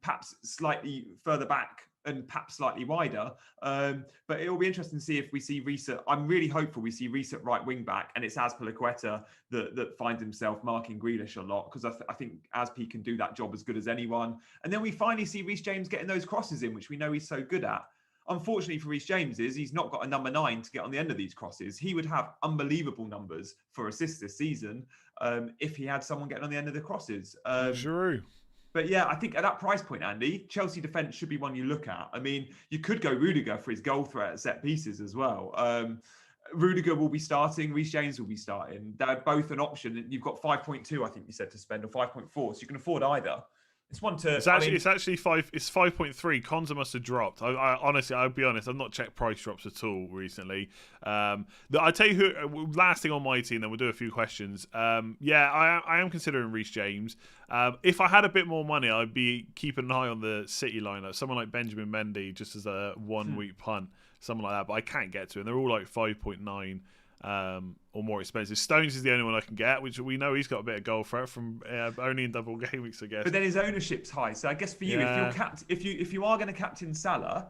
perhaps slightly further back and perhaps slightly wider. But it will be interesting to see if we see Reece. I'm really hopeful we see Reece at right wing back, and it's Azpilicueta that finds himself marking Grealish a lot, because I think Azpi can do that job as good as anyone. And then we finally see Reece James getting those crosses in, which we know he's so good at. Unfortunately for Reece James he's not got a number 9 to get on the end of these crosses. He would have unbelievable numbers for assists this season if he had someone getting on the end of the crosses. Giroud. But yeah, I think at that price point, Andy, Chelsea defence should be one you look at. I mean, you could go Rudiger for his goal threat at set pieces as well. Rudiger will be starting. Reece James will be starting. They're both an option. You've got 5.2, I think you said, to spend, or 5.4, so you can afford either. It's one to. It's actually 5. It's 5.3. Konza must have dropped. I honestly, I'll be honest. I've not checked price drops at all recently. I tell you who. Last thing on my team, then we'll do a few questions. I am considering Reece James. If I had a bit more money, I'd be keeping an eye on the City lineup. Someone like Benjamin Mendy, just as a 1 week punt, something like that. But I can't get to it. And they're all like 5.9. Or more expensive. Stones is the only one I can get, which we know he's got a bit of goal threat from only in double game weeks, I guess. But then his ownership's high, so I guess for you, if you are going to captain Salah,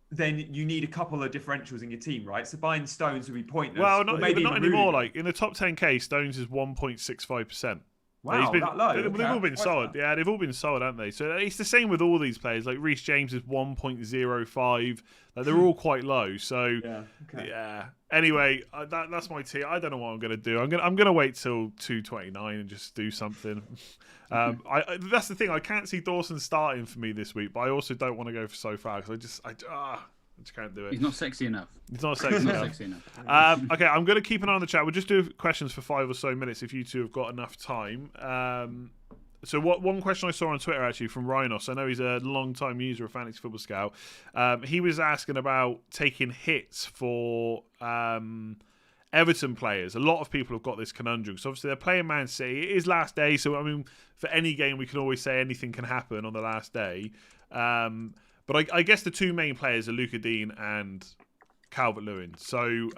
then you need a couple of differentials in your team, right? So buying Stones would be pointless. Well, not anymore. Like in the top 10k, Stones is 1.65%. Wow, that low. They've all been sold. Yeah, they've all been sold, haven't they? So it's the same with all these players. Like Reece James is 1.05. Like they're all quite low. So yeah. Anyway, that's my team. I don't know what I'm gonna do. I'm gonna wait till 229 and just do something. That's the thing. I can't see Dawson starting for me this week, but I also don't want to go for so far because I just can't do it. He's not sexy enough. He's not sexy enough. Okay, I'm going to keep an eye on the chat. We'll just do questions for 5 or so minutes if you two have got enough time. So one question I saw on Twitter actually from Rhinos, I know he's a long-time user of Fantasy Football Scout. He was asking about taking hits for Everton players. A lot of people have got this conundrum. So obviously they're playing Man City. It is last day, so I mean, for any game we can always say anything can happen on the last day. But I guess the two main players are Luca Dean and Calvert-Lewin. So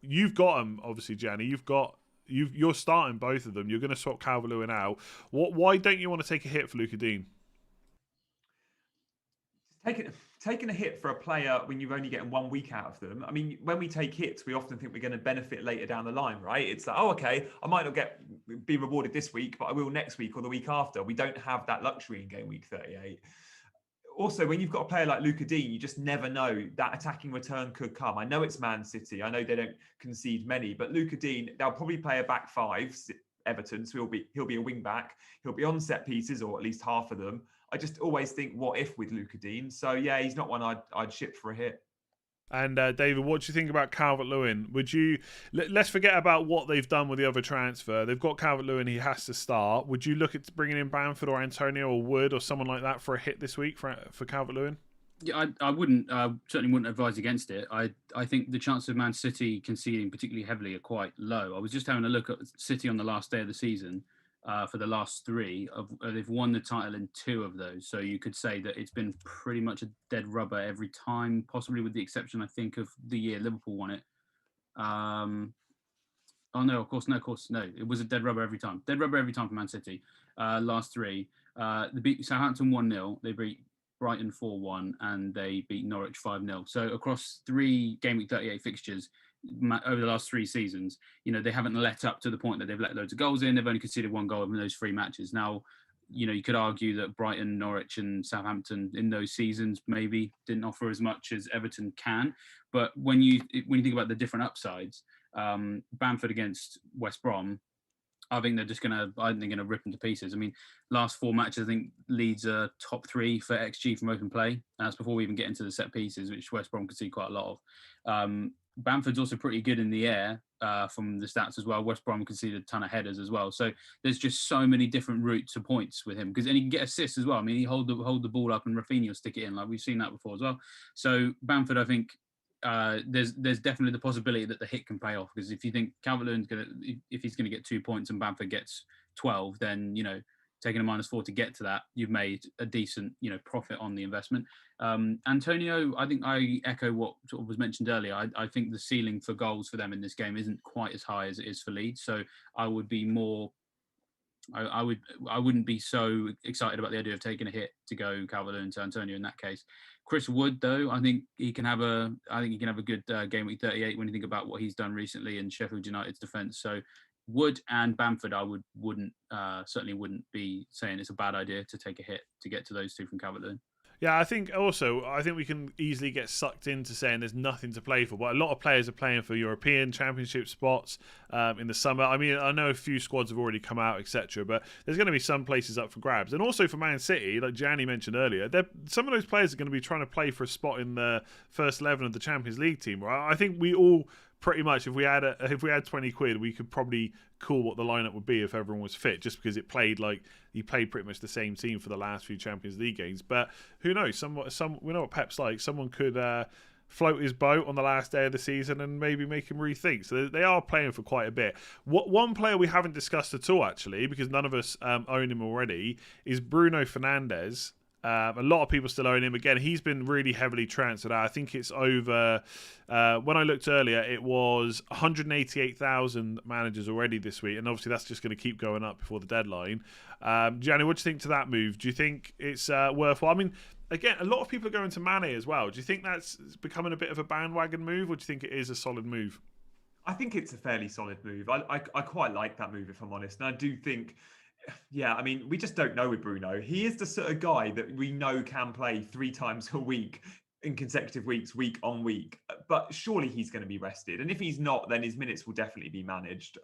you've got them, obviously, Gianni. You're starting both of them. You're going to swap Calvert-Lewin out. Why don't you want to take a hit for Luca Dean? Taking a hit for a player when you're only getting 1 week out of them. I mean, when we take hits, we often think we're going to benefit later down the line, right? It's like, oh, okay, I might not be rewarded this week, but I will next week or the week after. We don't have that luxury in game week 38. Also, when you've got a player like Luca Dean, you just never know that attacking return could come. I know it's Man City. I know they don't concede many, but Luca Dean, they'll probably play a back five, Everton, so he'll be a wing back. He'll be on set pieces, or at least half of them. I just always think, what if with Luca Dean? So yeah, he's not one I'd ship for a hit. And David, what do you think about Calvert-Lewin? Would you let's forget about what they've done with the other transfer. They've got Calvert-Lewin; he has to start. Would you look at bringing in Bamford or Antonio or Wood or someone like that for a hit this week for Calvert-Lewin? Yeah, I wouldn't. Certainly wouldn't advise against it. I think the chances of Man City conceding particularly heavily are quite low. I was just having a look at City on the last day of the season. For the last 3, they've won the title in 2 of those. So you could say that it's been pretty much a dead rubber every time, possibly with the exception, I think, of the year Liverpool won it. Of course, no. It was a dead rubber every time. Dead rubber every time for Man City. Last 3. They beat Southampton 1-0. They beat Brighton 4-1, and they beat Norwich 5-0. So across 3 Game Week 38 fixtures, over the last 3 seasons, they haven't let up to the point that they've let loads of goals in. They've only conceded 1 goal in those 3 matches. Now, you could argue that Brighton, Norwich and Southampton in those seasons maybe didn't offer as much as Everton can. But when you think about the different upsides, Bamford against West Brom, I think they're going to rip them to pieces. I mean, last 4 matches, I think Leeds are top 3 for XG from open play. And that's before we even get into the set pieces, which West Brom concede quite a lot of. Bamford's also pretty good in the air from the stats as well. West Brom conceded a ton of headers as well. So there's just so many different routes to points with him, and he can get assists as well. I mean, he hold the ball up and Rafinha will stick it in, like we've seen that before as well. So Bamford, I think there's definitely the possibility that the hit can pay off, because if you think Calvert-Lewin's if he's going to get 2 points and Bamford gets 12, then taking a -4 to get to that, you've made a decent profit on the investment. Antonio, I think I echo what sort of was mentioned earlier. I think the ceiling for goals for them in this game isn't quite as high as it is for Leeds, so I would be more. I wouldn't be so excited about the idea of taking a hit to go Calvert-Lewin to Antonio in that case. Chris Wood, though, I think he can have a good game week 38 when you think about what he's done recently in Sheffield United's defence. So Wood and Bamford, I certainly wouldn't be saying it's a bad idea to take a hit to get to those 2 from Calvert-Lewin. Yeah, I think we can easily get sucked into saying there's nothing to play for, but a lot of players are playing for European Championship spots in the summer. I mean, I know a few squads have already come out, etc., but there's going to be some places up for grabs. And also for Man City, like Gianni mentioned earlier, some of those players are going to be trying to play for a spot in the first 11 of the Champions League team. Right? I think we all pretty much, if we had 20 quid, we could probably call what the lineup would be if everyone was fit, just because he played pretty much the same team for the last few Champions League games. But who knows? We know what Pep's like. Someone could float his boat on the last day of the season and maybe make him rethink. So they are playing for quite a bit. One player we haven't discussed at all, actually, because none of us own him already, is Bruno Fernandes. A lot of people still own him. Again, he's been really heavily transferred out. I think it's over, when I looked earlier, it was 188,000 managers already this week. And obviously that's just going to keep going up before the deadline. Gianni, what do you think to that move? Do you think it's worthwhile? I mean, again, a lot of people are going to Mane as well. Do you think that's becoming a bit of a bandwagon move, or do you think it is a solid move? I think it's a fairly solid move. I quite like that move, if I'm honest. And I do think, yeah, I mean, we just don't know with Bruno. He is the sort of guy that we know can play 3 times a week in consecutive weeks, week on week. But surely he's going to be rested. And if he's not, then his minutes will definitely be managed.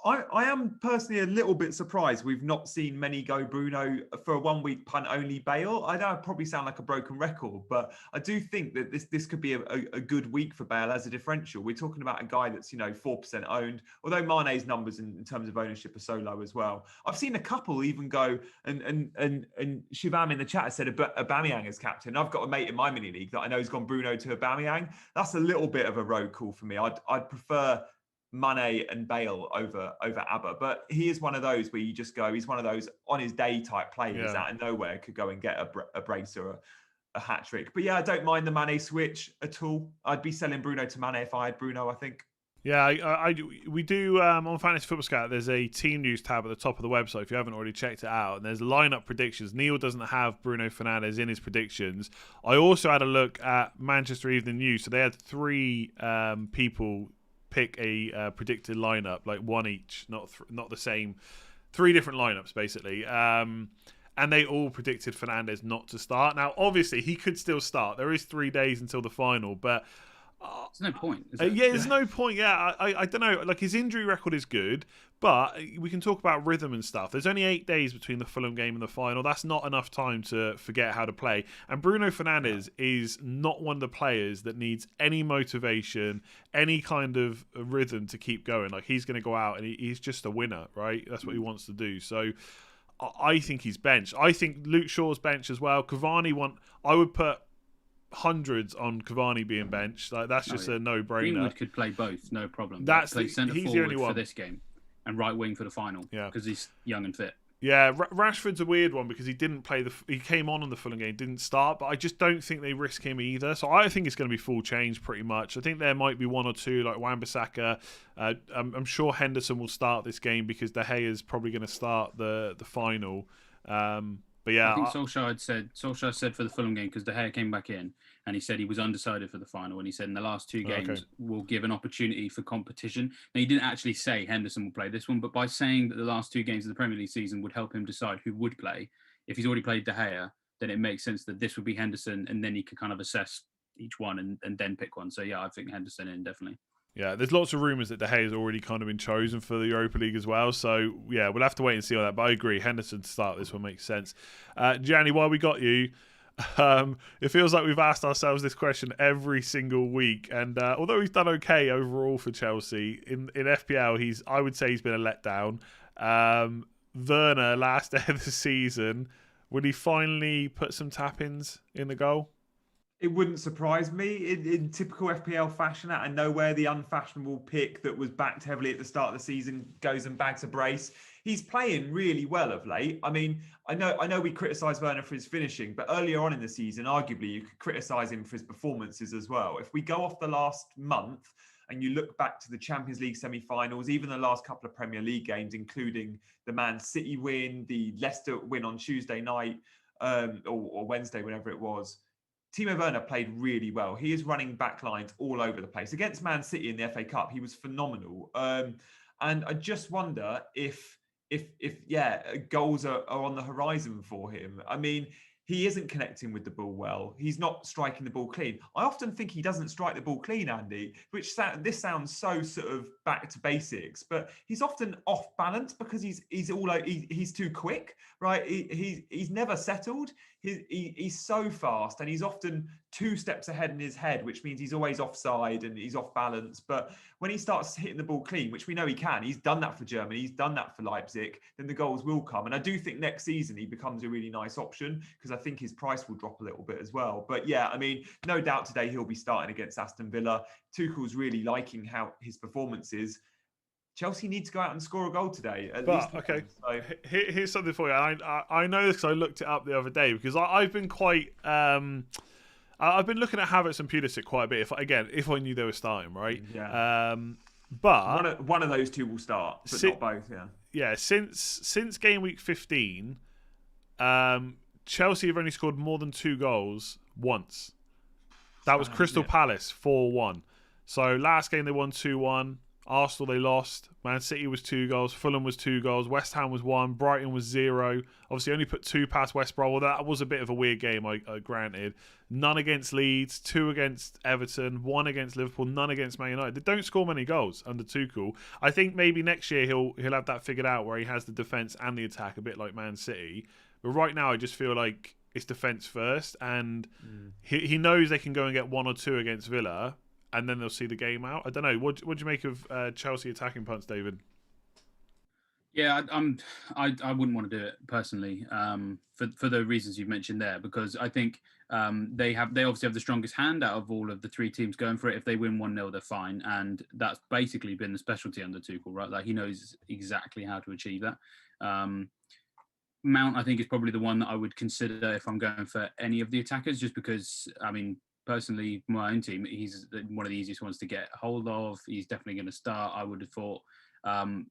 I am personally a little bit surprised we've not seen many go Bruno for a 1 week punt only Bale. I know I probably sound like a broken record, but I do think that this could be a good week for Bale as a differential. We're talking about a guy that's 4% owned, although Mane's numbers in terms of ownership are so low as well. I've seen a couple even go and Shivam in the chat has said Aubameyang as captain. I've got a mate in my mini league that I know has gone Bruno to Aubameyang. That's a little bit of a road call for me. I'd prefer Mane and Bale over Abba, but he is one of those where you just go, he's one of those on his day type players out of nowhere could go and get a brace or a hat trick. But yeah, I don't mind the Mane switch at all. I'd be selling Bruno to Mane if I had Bruno, I think. Yeah, we do on Fantasy Football Scout. There's a team news tab at the top of the website if you haven't already checked it out. And there's lineup predictions. Neil doesn't have Bruno Fernandes in his predictions. I also had a look at Manchester Evening News. So they had 3 people pick a predicted lineup, like one each, not the same. 3 different lineups basically. And they all predicted Fernandes not to start. Now, obviously, he could still start. There is 3 days until the final, but there's no point. There's no point. Yeah, I don't know. Like, his injury record is good, but we can talk about rhythm and stuff. There's only 8 days between the Fulham game and the final. That's not enough time to forget how to play. And Bruno Fernandes is not one of the players that needs any motivation, any kind of rhythm to keep going. Like, he's going to go out and he's just a winner, right? That's what he wants to do. So I think he's benched. I think Luke Shaw's benched as well. Cavani I would put hundreds on Cavani being benched. Like, that's just a no-brainer. Greenwood could play both, no problem. He's the only one for this game and right wing for the final. Yeah, because he's young and fit. Yeah, Rashford's a weird one because he didn't play he came on the Fulham game, didn't start, but I just don't think they risk him either. So I think it's going to be full change pretty much. I think there might be 1 or 2 like Wan-Bissaka. I'm sure Henderson will start this game because De Gea is probably going to start the final. But yeah, I think Solskjaer said for the Fulham game, because De Gea came back in and he said he was undecided for the final, and he said in the last 2 games will give an opportunity for competition. Now, he didn't actually say Henderson will play this one, but by saying that the last 2 games of the Premier League season would help him decide who would play, if he's already played De Gea, then it makes sense that this would be Henderson, and then he could kind of assess each one and then pick one. So yeah, I think Henderson in, definitely. Yeah, there's lots of rumours that De Gea has already kind of been chosen for the Europa League as well. So, yeah, we'll have to wait and see on that. But I agree, Henderson to start this one makes sense. Gianni, while we got you, it feels like we've asked ourselves this question every single week. And although he's done okay overall for Chelsea, in FPL, I would say he's been a letdown. Werner, last day of the season, would he finally put some tap-ins in the goal? It wouldn't surprise me in typical FPL fashion. Out of nowhere, the unfashionable pick that was backed heavily at the start of the season goes and bags a brace. He's playing really well of late. I mean, I know we criticise Werner for his finishing, but earlier on in the season, arguably, you could criticise him for his performances as well. If we go off the last month and you look back to the Champions League semi-finals, even the last couple of Premier League games, including the Man City win, the Leicester win on Tuesday night or Wednesday, whenever it was, Timo Werner played really well. He is running back lines all over the place. Against Man City in the FA Cup, he was phenomenal. And I just wonder if goals are on the horizon for him. I mean, he isn't connecting with the ball well. He's not striking the ball clean. I often think he doesn't strike the ball clean, Andy, this sounds so sort of back to basics, but he's often off balance because he's too quick, right? He's never settled. He's so fast, and he's often 2 steps ahead in his head, which means he's always offside and he's off balance. But when he starts hitting the ball clean, which we know he can, he's done that for Germany, he's done that for Leipzig, then the goals will come. And I do think next season he becomes a really nice option, because I think his price will drop a little bit as well. But yeah, I mean, no doubt today he'll be starting against Aston Villa. Tuchel's really liking how his performance is. Chelsea need to go out and score a goal today. Okay, so here's something for you. I know this because I looked it up the other day, because I've been quite. I've been looking at Havertz and Pulisic quite a bit. If I knew they were starting, right? Yeah. But one of those two will start, but not both. Yeah. Yeah. Since game week 15, Chelsea have only scored more than 2 goals once. That was Crystal Palace 4-1. So last game they won 2-1. Arsenal they lost. Man City was 2 goals. Fulham was 2 goals. West Ham was 1. Brighton was 0. Obviously only put 2 past West Brom. Well, that was a bit of a weird game, I granted. None against Leeds. 2 against Everton. 1 against Liverpool. None against Man United. They don't score many goals under Tuchel. I think maybe next year he'll have that figured out, where he has the defence and the attack, a bit like Man City. But right now I just feel like it's defence first, and he knows they can go and get 1 or 2 against Villa, and then they'll see the game out. I don't know. What do you make of Chelsea attacking punts, David? Yeah, I wouldn't want to do it personally, for the reasons you've mentioned there, because I think they obviously have the strongest hand out of all of the 3 teams going for it. If they win 1-0, they're fine, and that's basically been the specialty under Tuchel, right? Like, he knows exactly how to achieve that. Mount, I think, is probably the one that I would consider if I'm going for any of the attackers, just because, I mean, personally, my own team, he's one of the easiest ones to get hold of. He's definitely going to start, I would have thought.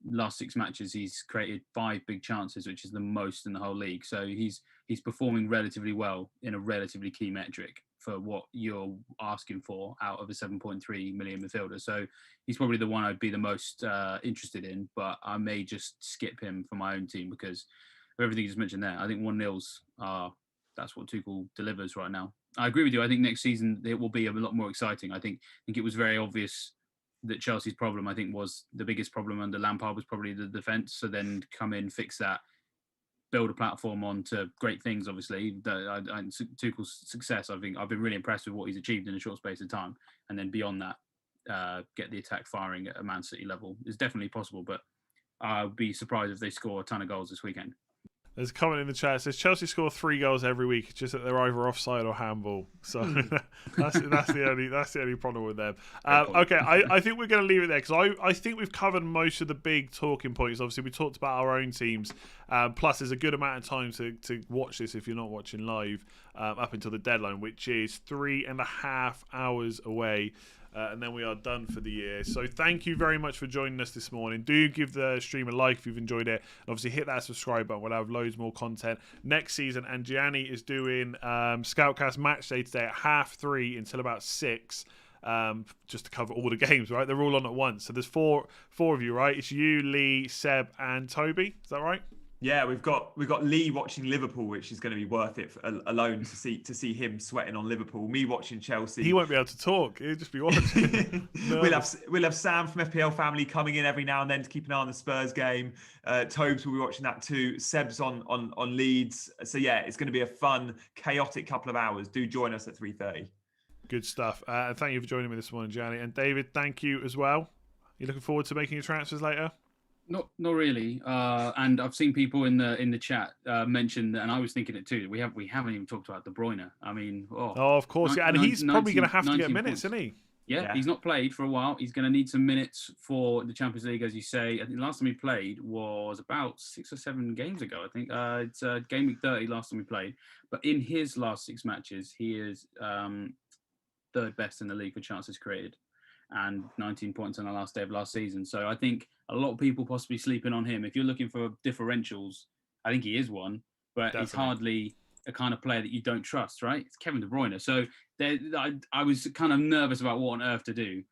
Last 6 matches, he's created 5 big chances, which is the most in the whole league. So he's performing relatively well in a relatively key metric for what you're asking for out of a 7.3 million midfielder. So he's probably the one I'd be the most interested in, but I may just skip him for my own team because of everything you just mentioned there. I think 1-0s that's what Tuchel delivers right now. I agree with you. I think next season it will be a lot more exciting. I think it was very obvious that Chelsea's problem, I think, was the biggest problem under Lampard was probably the defence. So then come in, fix that, build a platform on to great things, obviously. Tuchel's success, I think, I've been really impressed with what he's achieved in a short space of time. And then beyond that, get the attack firing at a Man City level. It's definitely possible, but I'll be surprised if they score a ton of goals this weekend. There's a comment in the chat that says Chelsea score 3 goals every week, just that they're either offside or handball. So that's the only problem with them. Okay, I think we're going to leave it there because I think we've covered most of the big talking points. Obviously, we talked about our own teams. Plus, there's a good amount of time to watch this if you're not watching live up until the deadline, which is 3.5 hours away. And then we are done for the year. So thank you very much for joining us this morning. Do give the stream a like if you've enjoyed it. And obviously hit that subscribe button. We'll have loads more content next season. And Gianni is doing Scoutcast Match Day today at 3:30 until about 6. Just to cover all the games, right? They're all on at once. So there's four of you, right? It's you, Lee, Seb, and Toby. Is that right? Yeah, we've got Lee watching Liverpool, which is going to be worth it alone to see him sweating on Liverpool. Me watching Chelsea. He won't be able to talk. He'll just be watching. We'll have Sam from FPL Family coming in every now and then to keep an eye on the Spurs game. Tobes will be watching that too. Seb's on Leeds. So yeah, it's going to be a fun, chaotic couple of hours. Do join us at 3:30. Good stuff. Thank you for joining me this morning, Gianni. And David, thank you as well. You looking forward to making your transfers later? Not really. And I've seen people in the chat mention that, and I was thinking it too. We haven't even talked about De Bruyne. I mean, of course, yeah, and he's probably going to have to get minutes, isn't he? Yeah, he's not played for a while. He's going to need some minutes for the Champions League, as you say. I think the last time he played was about 6 or 7 games ago. I think it's game week 30 last time he played. But in his last 6 matches, he is third best in the league for chances created, and 19 points on the last day of last season. So I think a lot of people possibly sleeping on him. If you're looking for differentials, I think he is one, but Definitely. He's hardly a kind of player that you don't trust, right? It's Kevin De Bruyne. So I was kind of nervous about what on earth to do.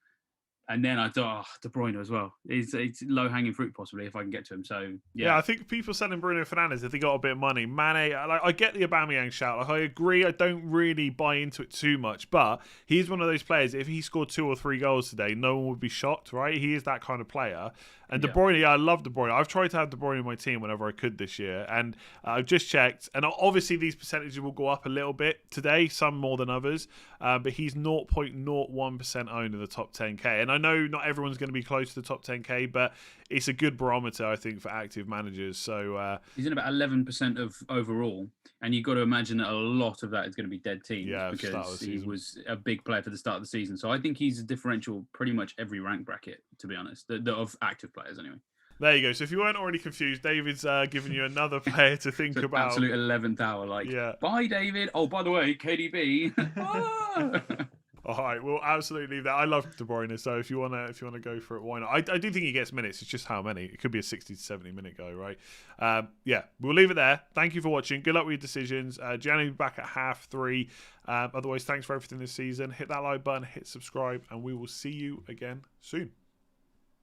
And then I thought, De Bruyne as well. It's low hanging fruit possibly if I can get to him. So yeah, I think people selling Bruno Fernandes if they got a bit of money. Mane, I get the Aubameyang shout. Like, I agree. I don't really buy into it too much, but he's one of those players. If he scored 2 or 3 goals today, no one would be shocked, right? He is that kind of player. And De Bruyne, I love De Bruyne. I've tried to have De Bruyne in my team whenever I could this year, and I've just checked. And obviously, these percentages will go up a little bit today, some more than others. But he's 0.01% owned in the top 10k. And I know not everyone's going to be close to the top 10k, but it's a good barometer, I think, for active managers. So he's in about 11% of overall, and you've got to imagine that a lot of that is going to be dead teams because he was a big player for the start of the season. So I think he's a differential pretty much every rank bracket, to be honest, of active players anyway. There you go. So if you weren't already confused, David's giving you another player to think about. Absolute 11th hour, bye, David. Oh, by the way, KDB. All right, we'll absolutely leave that. I love De Bruyne, so if you wanna go for it, why not? I do think he gets minutes. It's just how many. It could be a 60 to 70 minute guy, right? We'll leave it there. Thank you for watching. Good luck with your decisions. Gianni will be back at 3:30. Otherwise, thanks for everything this season. Hit that like button, hit subscribe, and we will see you again soon.